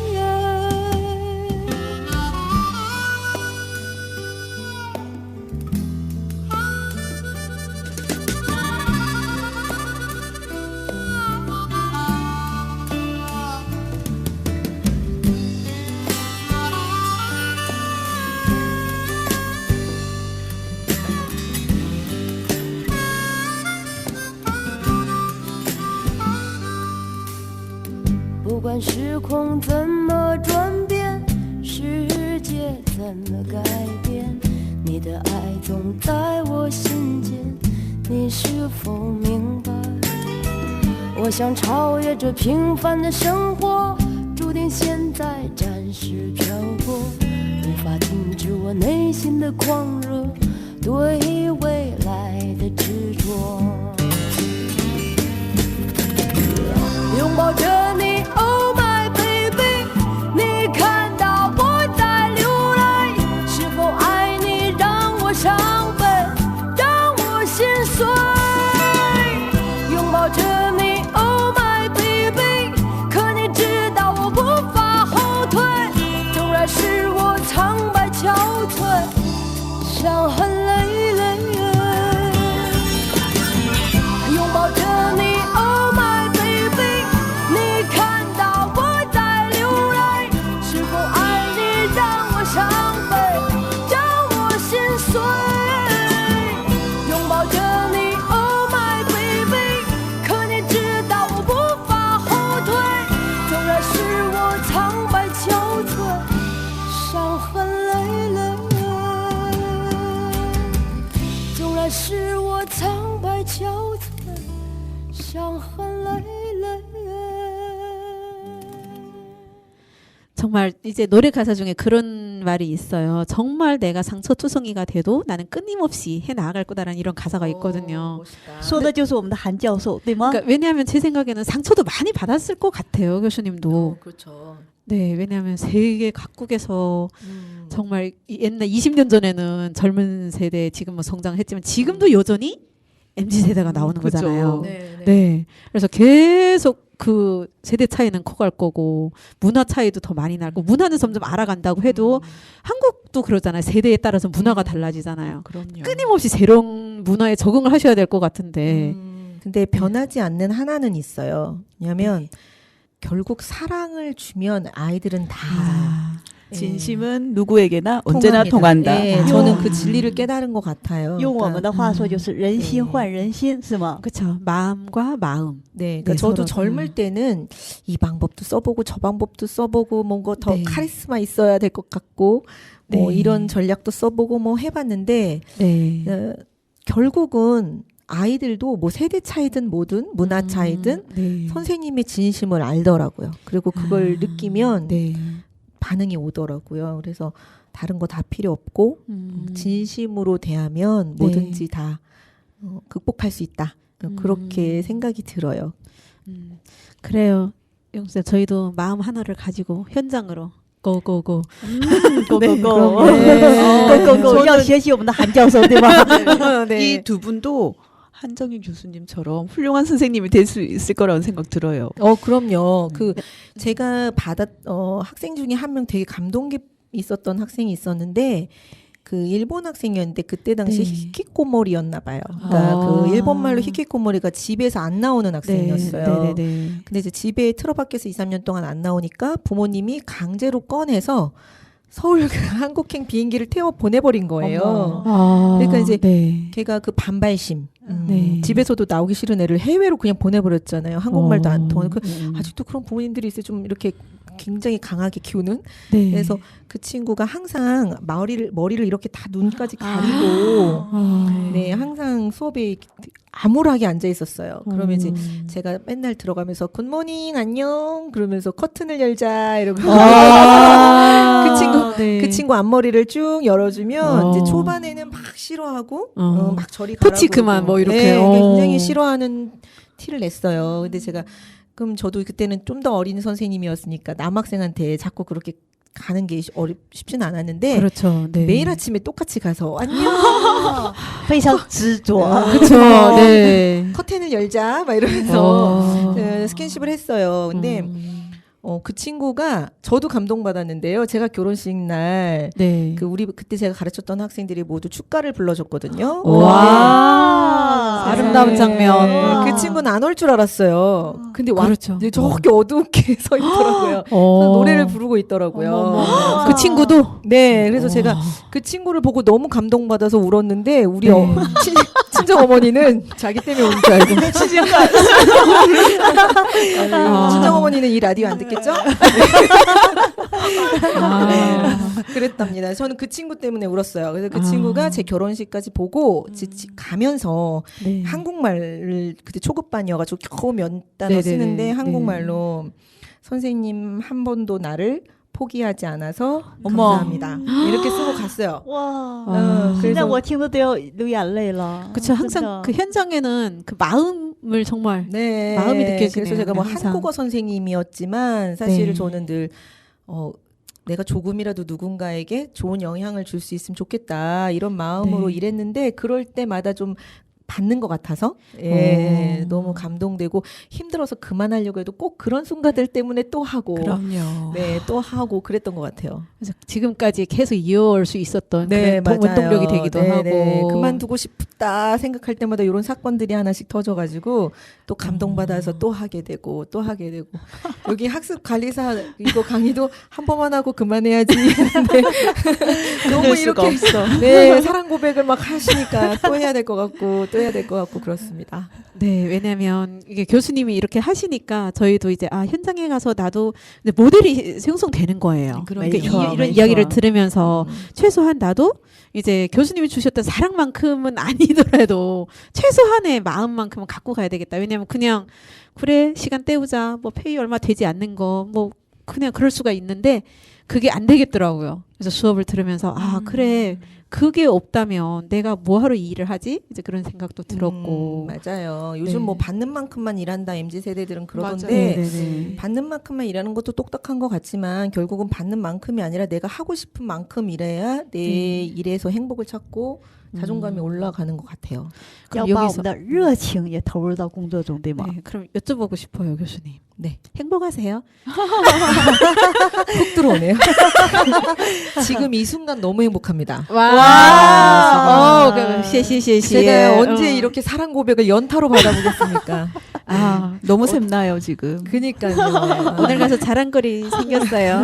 不管时空怎么转变，世界怎么改变，你的爱总在我心间，你是否明白？我想超越这平凡的生活，注定现在暂时漂泊，无法停止我内心的狂热，对未来的执着。拥抱着你 ，Oh my baby， 你看到我在流泪，是否爱你让我伤悲，让我心碎？拥抱着你 ，Oh my baby， 可你知道我无法后退，纵然是我苍白憔悴，伤痕累累。拥抱着你 ，Oh my baby。你看到我在流泪，是否爱你让我伤悲，让我心碎？拥抱着你 ，Oh my baby， 可你知道我无法后退，纵然是我苍白憔悴，伤痕累累。纵然是我苍白憔悴，伤痕累累。 정말 이제 노래 가사 중에 그런 말이 있어요. 정말 내가 상처투성이가 돼도 나는 끊임없이 해 나아갈 거다라는 이런 가사가 있거든요. 멋있다. 说的就是我们的韩教授，对吗？ 그러니까 왜냐하면 제 생각에는 상처도 많이 받았을 것 같아요, 교수님도. 그렇죠. 네, 왜냐하면 세계 각국에서 정말 옛날 20년 전에는 젊은 세대 지금 뭐 성장했지만 지금도 여전히 MZ 세대가 나오는 그죠. 거잖아요. 네, 네. 네. 그래서 계속 그 세대 차이는 커갈 거고 문화 차이도 더 많이 날고 문화는 점점 알아간다고 해도 한국도 그러잖아요. 세대에 따라서 문화가 달라지잖아요. 그럼요. 끊임없이 새로운 문화에 적응을 하셔야 될 것 같은데. 근데 변하지 않는 하나는 있어요. 왜냐하면 결국 사랑을 주면 아이들은 다 아, 진심은 누구에게나 언제나 통한다. 네, 저는 그 진리를 깨달은 것 같아요. 用我们 그러니까, 的话说就是人心换人心，是吗？ 그렇죠. 마음과 마음. 네, 그러니까 네, 저도 서로, 젊을 때는 이 방법도 써보고 저 방법도 써보고 뭔가 더 네. 카리스마 있어야 될 것 같고 뭐 네. 이런 전략도 써보고 뭐 해봤는데 네. 결국은 아이들도 뭐 세대 차이든 뭐든 문화 차이든 네. 선생님의 진심을 알더라고요. 그리고 그걸 느끼면 네. 반응이 오더라고요. 그래서 다른 거 다 필요 없고 진심으로 대하면 네. 뭐든지 다 극복할 수 있다. 그렇게 음. 생각이 들어요. 그래요. 영수야, 저희도 마음 하나를 가지고 현장으로 고고고. 狗狗狗， 네. 狗狗狗，要学习我们的韩教授，对吧？ 이 두 분도 한정희 교수님처럼 훌륭한 선생님이 될 수 있을 거라는 생각 들어요. 그럼요. 그 제가 학생 중에 한 명 되게 감동 깊 있었던 학생이 있었는데 그 일본 학생이었는데 그때 당시 네. 히키코모리였나 봐요. 그러니까 아. 그 일본말로 히키코모리가 집에서 안 나오는 학생이었어요. 네. 근데 이제 집에 틀어박혀서 2, 3년 동안 안 나오니까 부모님이 강제로 꺼내서 서울 그 한국행 비행기를 태워 보내버린 거예요. 아, 그러니까 이제 네. 걔가 그 반발심. 네. 집에서도 나오기 싫은 애를 해외로 그냥 보내버렸잖아요. 한국말도 안 통하는. 음. 아직도 그런 부모님들이 있어요. 좀 이렇게 굉장히 강하게 키우는. 네. 그래서 그 친구가 항상 머리를 이렇게 다 눈까지 가리고 아. 네, 항상 수업에 암울하게 앉아 있었어요. 그러면 이제 음. 제가 맨날 들어가면서 굿모닝 안녕 그러면서 커튼을 열자 이러고 아. 그 친구 앞머리를 쭉 열어주면 이제 초반에는 막 싫어하고 막 저리 가라고 터치 그만 뭐 이렇게. 네, 굉장히 싫어하는 티를 냈어요. 근데 제가 그럼 저도 그때는 좀 더 어린 선생님이었으니까 남학생한테 자꾸 그렇게 가는 게 쉽지는 않았는데 그렇죠. 네. 매일 아침에 똑같이 가서 안녕 非常执着。 그렇죠. 네. 커튼을 열자 막 이러면서 어. 스킨십을 했어요. 근데 그 친구가 저도 감동받았는데요. 제가 결혼식 날 네. 우리 그때 제가 가르쳤던 학생들이 모두 축가를 불러줬거든요. 와. 아름다운 장면. 그 친구는 안 올 줄 알았어요. 근데 그렇죠. 저기 어둡게 서 있더라고요. 노래를 부르고 있더라고요. 그 친구도 네, 그래서 제가 그 친구를 보고 너무 감동받아서 울었는데 우리 네. 친정 어머니는 자기 때문에 온 줄 알고 친정 어머니는 이 라디오 안 듣겠죠? 그랬답니다. 저는 그 친구 때문에 울었어요. 그래서 그 친구가 제 결혼식까지 보고 가면서 네. 한국말을 그때 초급반이어가지고 겨우 몇 단어 네네네. 쓰는데 네. 한국말로 선생님 한 번도 나를 포기하지 않아서 어머. 감사합니다. 이렇게 쓰고 갔어요. 哇， 现在我听的都要流眼泪了。 그렇죠. 真 항상 的 그 현장에는 그 마음을 정말 네. 마음이 느껴지네요. 그래서 제가 뭐 항상. 한국어 선생님이었지만 사실 네. 저는 늘 내가 조금이라도 누군가에게 좋은 영향을 줄 수 있으면 좋겠다 이런 마음으로 네. 일했는데 그럴 때마다 좀 받는 것 같아서 너무 감동되고 힘들어서 그만하려고 해도 꼭 그런 순간들 때문에 또 하고 그럼요. 네, 또 하고 그랬던 것 같아요. 그래서 지금까지 계속 이어올 수 있었던 네, 그런 맞아요. 원동력이 되기도 네, 하고. 네. 그만두고 싶다 생각할 때마다 이런 사건들이 하나씩 터져가지고 또 감동받아서 또 하게 되고 또 하게 되고 여기 학습관리사 이거 강의도 한 번만 하고 그만해야지 했는데 너무 수가 이렇게 없어. 네 사랑 고백을 막 하시니까 또 해야 될 것 같고 또 해야 될 것 같고 그렇습니다. 네, 왜냐하면 이게 교수님이 이렇게 하시니까 저희도 이제 현장에 가서 나도 이제 모델이 형성되는 거예요. 그러니까 이런 이야기를 들으면서 최소한 나도 이제 교수님이 주셨던 사랑만큼은 아니더라도 최소한의 마음만큼은 갖고 가야 되겠다. 왜냐하면 그냥 그래 시간 때우자 뭐 페이 얼마 되지 않는 거 뭐 그냥 그럴 수가 있는데 그게 안 되겠더라고요. 그래서 수업을 들으면서 아 그래 그게 없다면 내가 뭐하러 이 일을 하지? 이제 그런 생각도 들었고. 맞아요. 요즘 네. 뭐 받는 만큼만 일한다 MZ 세대들은 그러던데 네네네. 받는 만큼만 일하는 것도 똑똑한 것 같지만 결국은 받는 만큼이 아니라 내가 하고 싶은 만큼 일해야 내 일에서 행복을 찾고 자존감이 올라가는 것 같아요. 要 그럼 把我 여기서 们的热情也投入到工作中，对吗？ 네, 그럼 여쭤보고 싶어요, 교수님. 네. 행복하세요? 훅 들어오네요. 지금 이 순간 너무 행복합니다. 와,谢谢谢谢. 제가 언제 이렇게 사랑 고백을 연타로 받아보겠습니까? 아, 너무 샘나요 지금. 그니까요. 오늘 가서 자랑거리 생겼어요.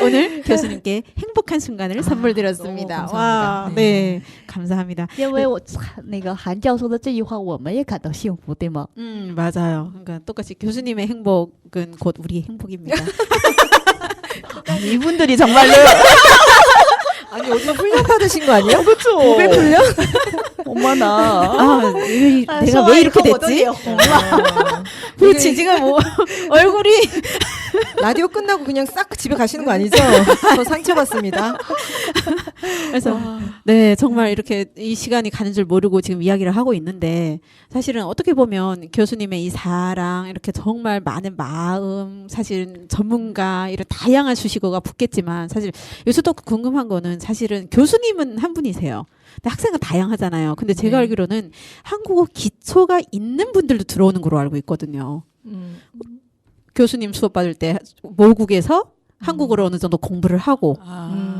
오늘 교수님께 행복한 순간을 선물 드렸습니다. 너무 와, 감사합니다. 네, 감사합니다. 因为我那个韩教授的这句话，我们也感到幸福，对吗？ 맞아요. 그러니까 똑같이 교수님의 행복은 곧 우리의 행복입니다. 아니, 이분들이 정말로 아니 어제 훈련 받으신 거 아니에요? 그렇죠. 고백 훈련? 엄마나 아, 내가 왜 이렇게 됐지? 그렇지, 지금 뭐 얼굴이 라디오 끝나고 그냥 싹 집에 가시는 거 아니죠? 저 상처받습니다. 그래서 네 정말 이렇게 이 시간이 가는 줄 모르고 지금 이야기를 하고 있는데 사실은 어떻게 보면 교수님의 이 사랑 이렇게 정말 많은 마음 사실은 전문가 이런 다양한 수식어가 붙겠지만 사실 여기서 또 궁금한 거는 사실은 교수님은 한 분이세요. 근데 학생은 다양하잖아요. 근데 제가 네. 알기로는 한국어 기초가 있는 분들도 들어오는 걸로 알고 있거든요. 교수님 수업 받을 때 모국에서 한국어를 어느 정도 공부를 하고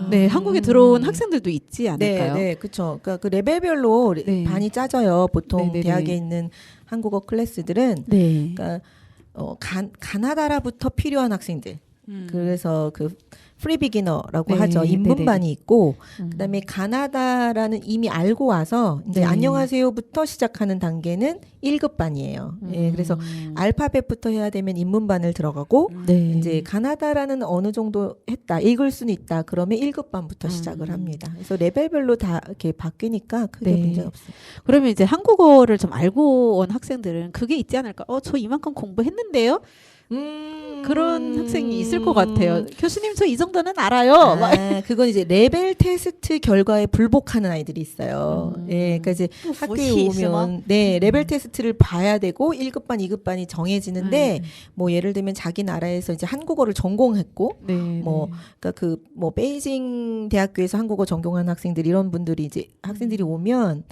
네 한국에 들어온 학생들도 있지 않을까요? 네, 그렇죠. 그러니까 그 레벨별로 네. 반이 짜져요. 보통 네네네. 대학에 있는 한국어 클래스들은 네. 그러니까 가나다라부터 필요한 학생들. 그래서 그 프리 비기너라고 네, 하죠. 입문반이 네네. 있고 그다음에 가나다라는 이미 알고 와서 이제 네. 안녕하세요부터 시작하는 단계는 1급반이에요. 예, 그래서 알파벳부터 해야 되면 입문반을 들어가고 네. 이제 가나다라는 어느 정도 했다. 읽을 수는 있다. 그러면 1급반부터 시작을 합니다. 그래서 레벨별로 다 이렇게 바뀌니까 크게 네. 문제 없어요. 그러면 이제 한국어를 좀 알고 온 학생들은 그게 있지 않을까? 저 이만큼 공부했는데요? 그런 학생이 있을 것 같아요. 교수님 저 이 정도는 알아요. 막 그건 이제 레벨 테스트 결과에 불복하는 아이들이 있어요. 예, 그러니까 이제 학교에 오면 네 레벨 테스트를 봐야 되고 1급반, 2급반이 정해지는데 뭐 예를 들면 자기 나라에서 이제 한국어를 전공했고 네. 뭐 그러니까 그 뭐 베이징 대학교에서 한국어 전공한 학생들 이런 분들이 이제 학생들이 오면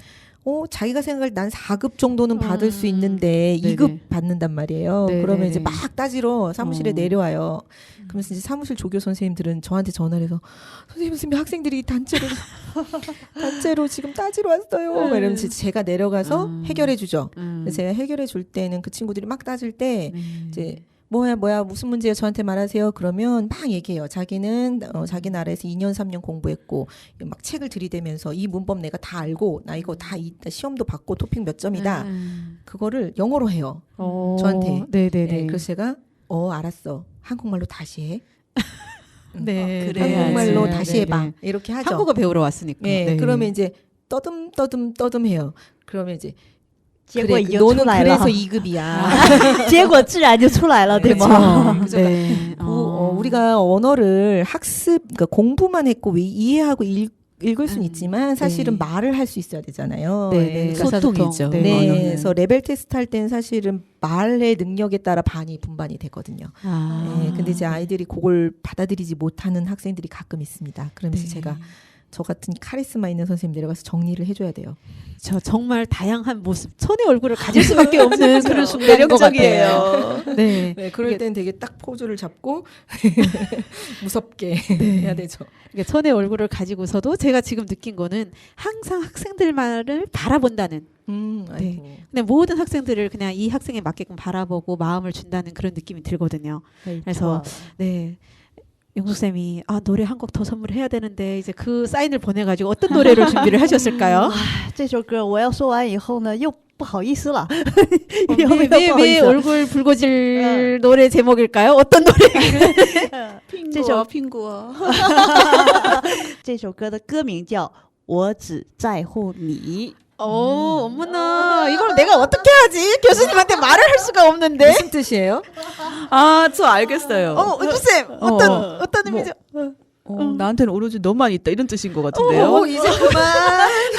자기가 생각할 난 4급 정도는 받을 수 있는데 네네. 2급 받는단 말이에요. 네네네. 그러면 이제 막 따지러 사무실에 내려와요. 그러면서 이제 사무실 조교 선생님들은 저한테 전화를 해서 선생님 학생들이 단체로 지금 따지러 왔어요. 막 이러면서 제가 내려가서 해결해 주죠. 그래서 제가 해결해 줄 때는 그 친구들이 막 따질 때 이제 뭐야 무슨 문제예요 저한테 말하세요. 그러면 막 얘기해요. 자기는 자기 나라에서 2년 3년 공부했고 막 책을 들이대면서 이 문법 내가 다 알고 나 이거 다 시험도 받고 토픽 몇 점이다. 그거를 영어로 해요. 저한테. 네네네. 네, 그래서 제가 알았어. 한국말로 다시 해. 네. 그래. 한국말로 네, 다시 네, 해봐. 네. 이렇게 하죠. 한국어 배우러 왔으니까. 네, 그러면 이제 떠듬 해요. 그러면 이제 结果 그래, 已经 너는 出来了 그래서 2급이야. 结果自然就出来了，对吗？ 그렇죠. 네. 우리가 언어를 그러니까 공부만 했고 이해하고 읽을 수는 있지만 사실은 네. 말을 할 수 있어야 되잖아요. 네, 네, 네. 그러니까 소통이죠. 네. 네, 언어는. 그래서 레벨 테스트 할 때는 사실은 말의 능력에 따라 반이 분반이 되거든요. 네, 근데 이제 아이들이 그걸 받아들이지 못하는 학생들이 가끔 있습니다. 그러면서 네. 제가 저 같은 카리스마 있는 선생님 내려가서 정리를 해줘야 돼요. 저 정말 다양한 모습, 천의 얼굴을 가질 수밖에 없는 그런 순간인 것 같아요. 네. 네, 그럴 이게- 땐 되게 딱 포즈를 잡고 무섭게 네. 해야 되죠. 그러니까 천의 얼굴을 가지고서도 제가 지금 느낀 거는 항상 학생들만을 바라본다는. 아이고. 근데 모든 학생들을 그냥 이 학생에 맞게끔 바라보고 마음을 준다는 그런 느낌이 들거든요. 그래서 네. 영숙쌤이 노래 한 곡 더 선물해야 되는데 이제 그 사인을 보내가지고 어떤 노래를 준비를 하셨을까요? 这首歌我要说完以后呢，又不好意思了。 왜 얼굴 붉어질 노래 제목일까요? 어떤 노래? 핑구어 핑구어. 这首歌的歌名叫《我只在乎你》。 어머나 이걸 내가 어떻게 하지? 교수님한테 말을 할 수가 없는데. 무슨 뜻이에요? 아, 저 알겠어요. 주쌤 어떤 의미죠? 나한테는 오로지 너만 있다 이런 뜻인 것 같은데요. 이제 그만.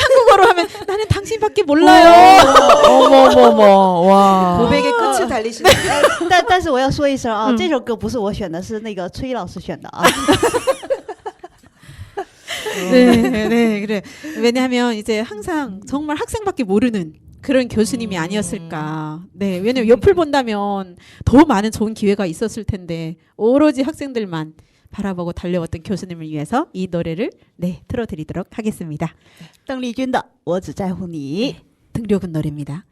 한국어로 하면 나는 당신밖에 몰라요. 어머머머, 와. 고백의 끝을 달리시는 但是我要说一声啊，这首歌不是我选的，是那个崔老师选的啊。 네, 그래. 왜냐하면 이제 항상 정말 학생밖에 모르는 그런 교수님이 아니었을까. 네, 왜냐면 옆을 본다면 더 많은 좋은 기회가 있었을 텐데 오로지 학생들만 바라보고 달려왔던 교수님을 위해서 이 노래를 틀어드리도록 하겠습니다. 邓丽君的《我只在乎你》。 등려군 노래입니다.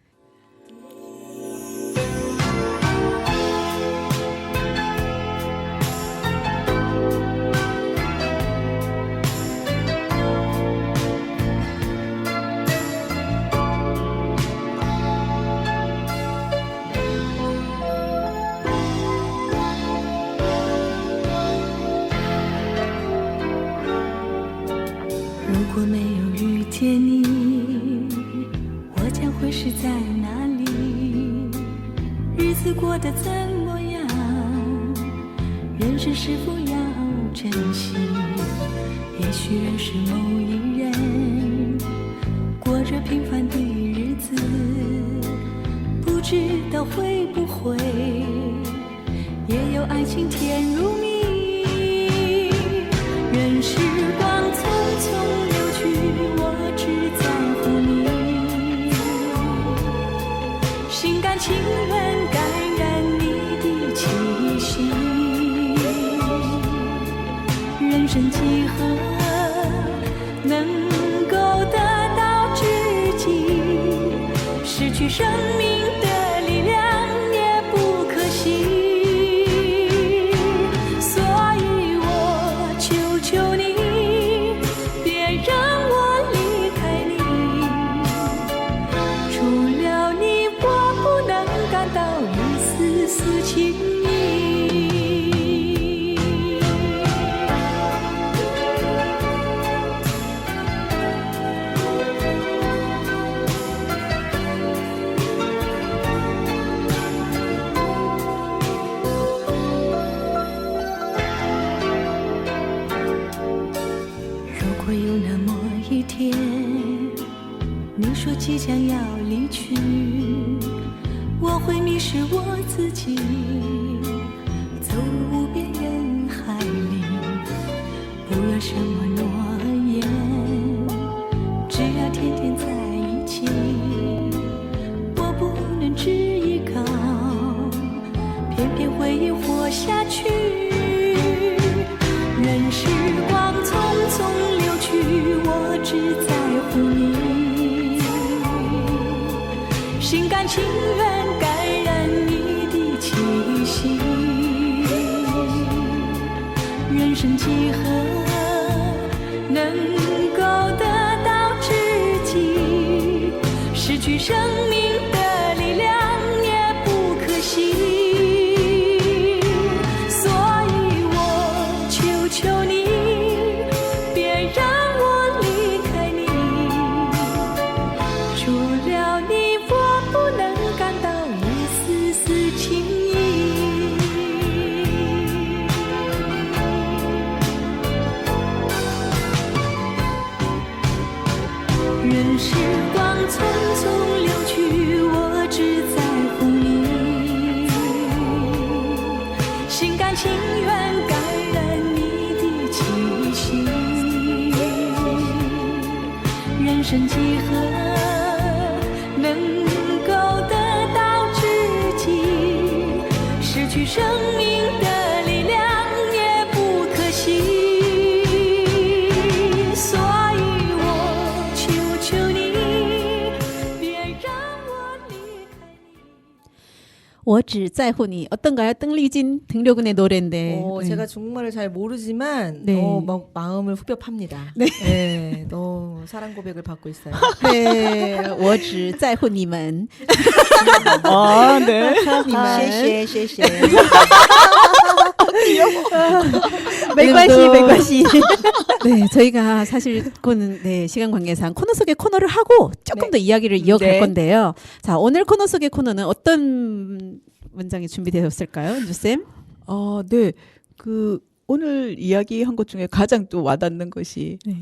我只在乎你 어떤가요? 邓丽君등려군의 노래인데. 제가 중국말을 잘 모르지만 막 마음을 후벼 팝니다. 너무 사랑 고백을 받고 있어요. 네, 我只在乎你们. 아, 네. 谢谢谢谢。没关系没关系 네, 저희가 사실 네, 시간 관계상 코너 속의 코너를 하고 조금 더 이야기를 이어갈 네. 건데요. 자, 오늘 코너 속의 코너는 어떤 문장이 준비되었을까요, 뉴쌤? 네. 오늘 이야기한 것 중에 가장 또 와닿는 것이 네.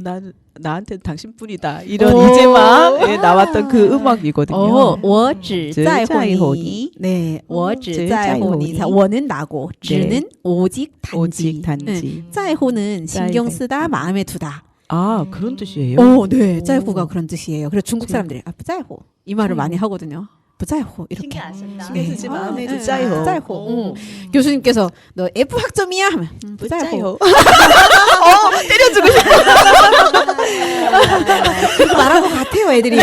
나한테는 당신뿐이다. 이런 이제막 나왔던 그 음악이거든요. 我只在乎你. 네, 我只在乎你. 자, 我는 나고, 只는 오직 단지. 오직 단지. 在乎는 신경 쓰다, 마음에 두다. 아, 그런 뜻이에요? 네, 在乎가 그런 뜻이에요. 그래서 중국 사람들이 不在乎 이 말을 많이 하거든요. 不在乎 이렇게. 신경 안 쓴다. 네. 쓰지 마. 마음에 네. 두지 짜요. 마. 在乎. 교수님께서 너 F 학점이야 하면 不在乎. 때려주고 싶어. 그렇게 말한 것 같아요, 애들이.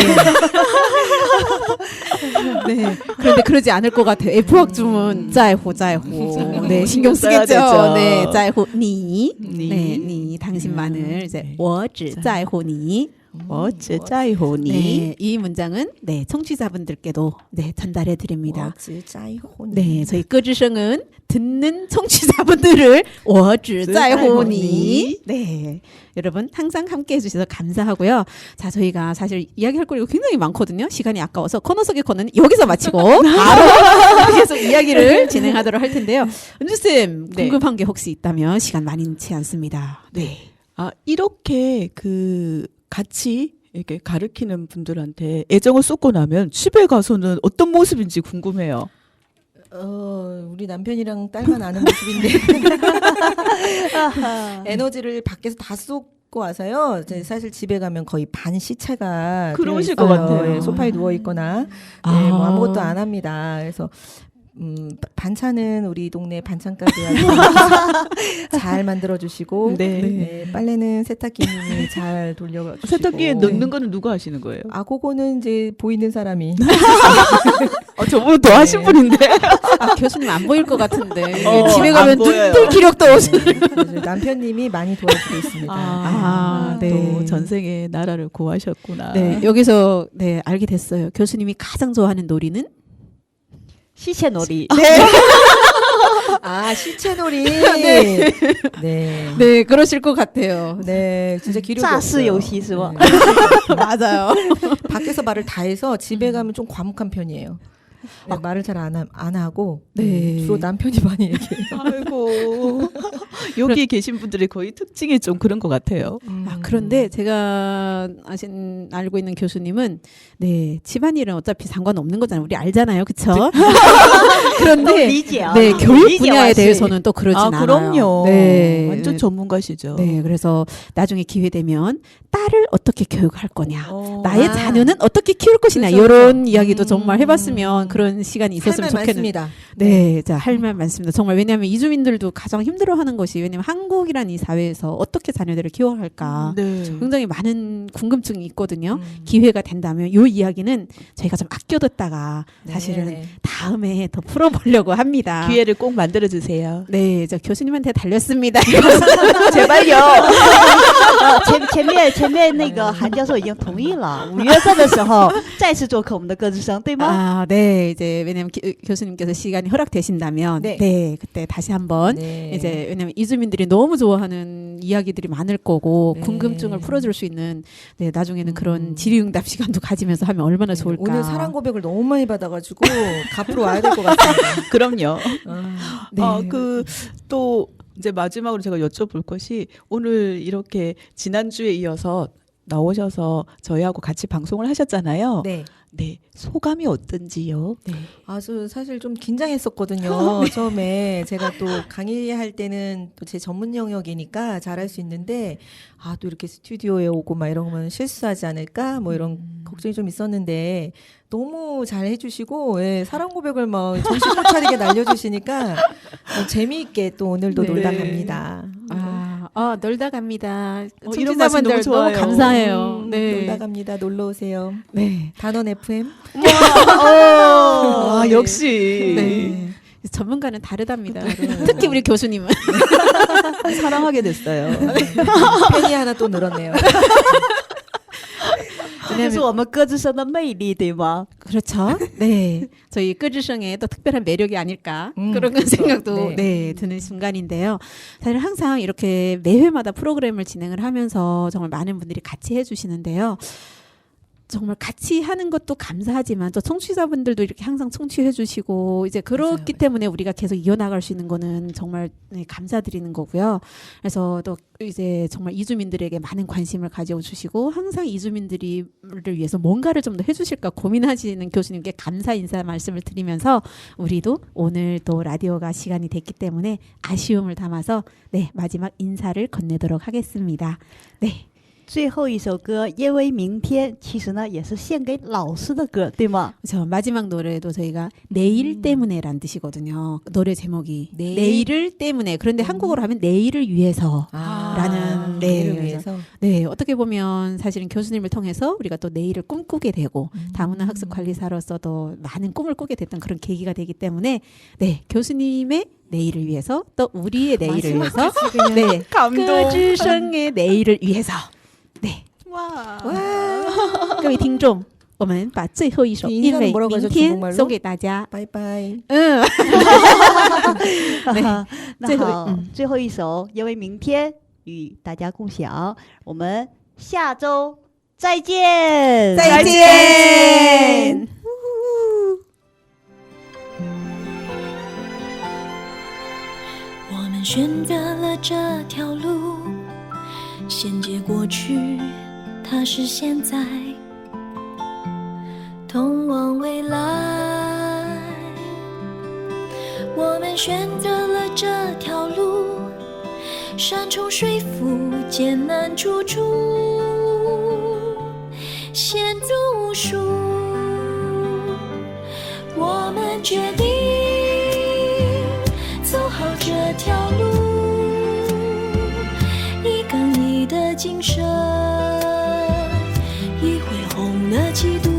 네. 그런데 그러지 않을 것 같아요. F 학점은 在乎. 네, 신경 써야 쓰겠죠. 되죠. 네, 在乎你. 니. 네, 니 당신만을 이제 我只在乎你. 我只在乎你. 네, 이 문장은 네, 청취자분들께도 네, 전달해 드립니다. 我只在乎你. 네, 저희 끄지성은 듣는 청취자분들을 我只在乎你. 네, 여러분 항상 함께 해주셔서 감사하고요. 자, 저희가 사실 이야기할 거리가 굉장히 많거든요. 시간이 아까워서 코너 속의 코너는 여기서 마치고 바로 계속 이야기를 진행하도록 할 텐데요. 은주쌤, 네. 궁금한 게 혹시 있다면 시간 많지 않습니다. 네. 이렇게 같이 이렇게 가르치는 분들한테 애정을 쏟고 나면 집에 가서는 어떤 모습인지 궁금해요. 우리 남편이랑 딸만 아는 모습인데 에너지를 밖에서 다 쏟고 와서요. 이제 사실 집에 가면 거의 반 시체가 그러실 되어 것 있어요. 같아요. 예, 소파에 누워 있거나 아. 뭐 아무것도 안 합니다. 그래서 반찬은 우리 동네 반찬 가게에서 잘 만들어 주시고 네. 빨래는 세탁기님이 잘 돌려 주시고 세탁기에 넣는 거는 누가 하시는 거예요? 그거는 이제 보이는 사람이 저보다 더 하신 분인데. 교수님 안 보일 것 같은데 안 집에 가면 보여요. 눈뜰 기력도 없이. 그래서 남편님이 많이 도와주고 있습니다. 네. 또 전생에 나라를 고하셨구나. 네, 여기서 네, 알게 됐어요. 교수님이 가장 좋아하는 놀이는 시체놀이 시체놀이. 네. 네, 그러실 것 같아요. 네, 진짜 기력이 짜스 없어요. 요시是吧? 네. 맞아요. 밖에서 말을 다 해서 집에 가면 좀 과묵한 편이에요. 네, 말을 잘 안 하고 네. 주로 남편이 많이 얘기해요. 아이고. 여기 계신 분들의 거의 특징이 좀 그런 것 같아요. 그런데 제가 알고 있는 교수님은 네, 집안일은 어차피 상관없는 거잖아요. 우리 알잖아요. 그쵸? 그런데 네, 교육 분야에 대해서는 또 그러진 않아요. 그럼요. 네. 완전 전문가시죠. 네, 그래서 나중에 기회 되면 딸을 어떻게 교육할 거냐, 어. 나의 자녀는 어떻게 키울 것이냐, 그렇죠, 이런 이야기도 정말 해봤으면 그런 시간이 있었으면 할말 좋겠는데. 많습니다. 네, 자, 할 말 많습니다. 정말 왜냐하면 이주민들도 가장 힘들어하는 것이 왜냐하면 한국이란 이 사회에서 어떻게 자녀들을 키워갈까 네. 굉장히 많은 궁금증이 있거든요. 기회가 된다면 이 이야기는 저희가 좀 아껴뒀다가 사실은 네. 다음에 더 풀어보려고 합니다. 기회를 꼭 만들어 주세요. 네, 저 교수님한테 달렸습니다. 제발요. 前面那个韩教授已经同意了5月份的时候再次做客我们的歌之声对吗? 아, 네, 이제 왜냐면 교수님께서 시간이 허락되신다면, 네. 네, 그때 다시 한번 네. 이제 왜냐면 이주민들이 너무 좋아하는 이야기들이 많을 거고 네. 궁금증을 풀어줄 수 있는 네, 나중에는 그런 질의응답 시간도 가지면서 하면 얼마나 좋을까. 오늘 사랑 고백을 너무 많이 받아가지고 갚으러 와야 될 것 같습니다. 그럼요. 네. 또 이제 마지막으로 제가 여쭤볼 것이 오늘 이렇게 지난주에 이어서 나오셔서 저희하고 같이 방송을 하셨잖아요. 네. 네. 소감이 어떤지요? 네. 사실 좀 긴장했었거든요. 처음에 제가 또 강의할 때는 또 제 전문 영역이니까 잘할 수 있는데 또 이렇게 스튜디오에 오고 막 이런 거면 실수하지 않을까 뭐 이런 걱정이 좀 있었는데 너무 잘 해주시고 사랑 고백을 막 정신 못 차리게 날려주시니까 재미있게 또 오늘도 네. 놀다 갑니다. 놀다 갑니다. 이런 말씀 청취자분들 너무 좋아요. 감사해요. 네. 놀다 갑니다. 놀러 오세요. 네. 단원 FM. 역시. 네. 전문가는 다르답니다. 특히 우리 교수님은. 사랑하게 됐어요. 팬이 하나 또 늘었네요. 这是我们歌之声的魅力，对吗？ 그렇죠. 네, 저희 끄지성의 또 특별한 매력이 아닐까 그런 생각도 네. 네, 드는 순간인데요. 사실 항상 이렇게 매회마다 프로그램을 진행을 하면서 정말 많은 분들이 같이 해주시는데요. 정말 같이 하는 것도 감사하지만 또 청취자분들도 이렇게 항상 청취해 주시고 이제 그렇기 맞아요. 때문에 우리가 계속 이어나갈 수 있는 거는 정말 네, 감사드리는 거고요. 그래서 또 이제 정말 이주민들에게 많은 관심을 가져주시고 항상 이주민들을 위해서 뭔가를 좀 더 해주실까 고민하시는 교수님께 감사 인사 말씀을 드리면서 우리도 오늘 또 라디오가 시간이 됐기 때문에 아쉬움을 담아서 네, 마지막 인사를 건네도록 하겠습니다. 네. 最后一首歌《因为明天》其实呢也是献给老师的歌，对吗？ 그렇죠. 마지막 노래도 저희가 내일 때문에란 뜻이거든요. 노래 제목이 내일을 때문에. 그런데 한국어로 하면 내일을 위해서. 라는, 네, 내일을 그래서 위해서. 네, 어떻게 보면 사실은 교수님을 통해서 우리가 또 내일을 꿈꾸게 되고 다문화 학습 관리사로서도 많은 꿈을 꾸게 됐던 그런 계기가 되기 때문에 네, 교수님의 내일을 위해서 또 우리의 내일을 위해서 네, 끄지성의 내일을 위해서 네. 各位听众我们把最后一首 이 因 인사는 为 뭐라고 明 하죠, 天 중국말로? 送给大家 바이바이. 嗯那好，最后一首《因为明天》与大家共享，我们下周再见，再见。我们选择了这条路，衔接过去，它是现在，通往未来。我们选择了这条路，山重水复，艰难处处，险阻无数。我们决定走好这条路，一刚毅的精神，一恢宏的气度，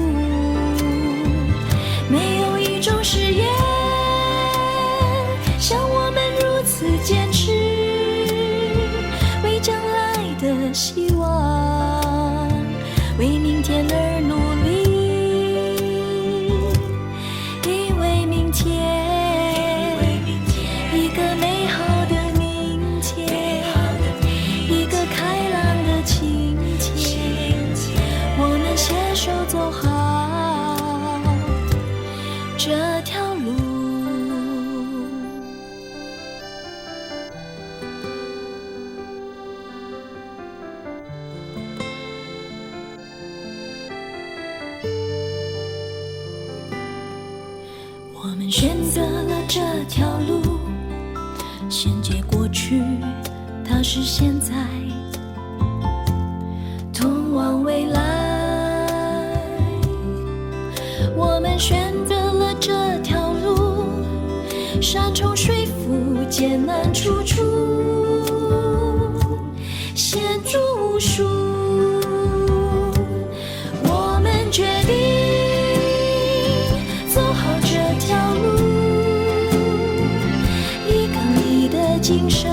没有一种誓言像我们如此坚持，为将来的希望，为明天而努力。因为明天，一个美好的明天，一个开朗的晴天，我们携手走好这条路。我们选择了这条路，衔接过去，它是现在，通往未来。我们选择了这条路，山重水复，艰难处处，险阻无数。我们决定走好这条路，一刚毅的精神，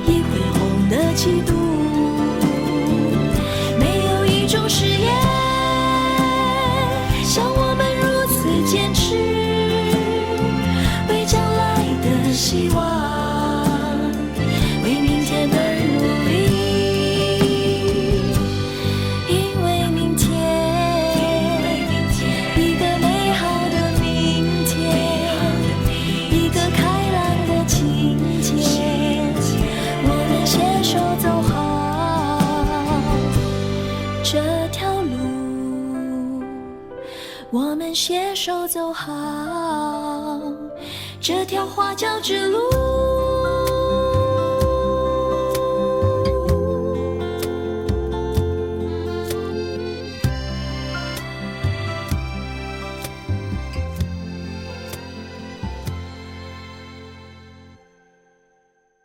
一恢宏的气度，没有一种誓言像我们如此坚持，为将来的希望，为明天而努力。因为明天，一个美好的明天，一个开朗的晴天，我们携手走好这条路，我们携手走好这条花椒之路。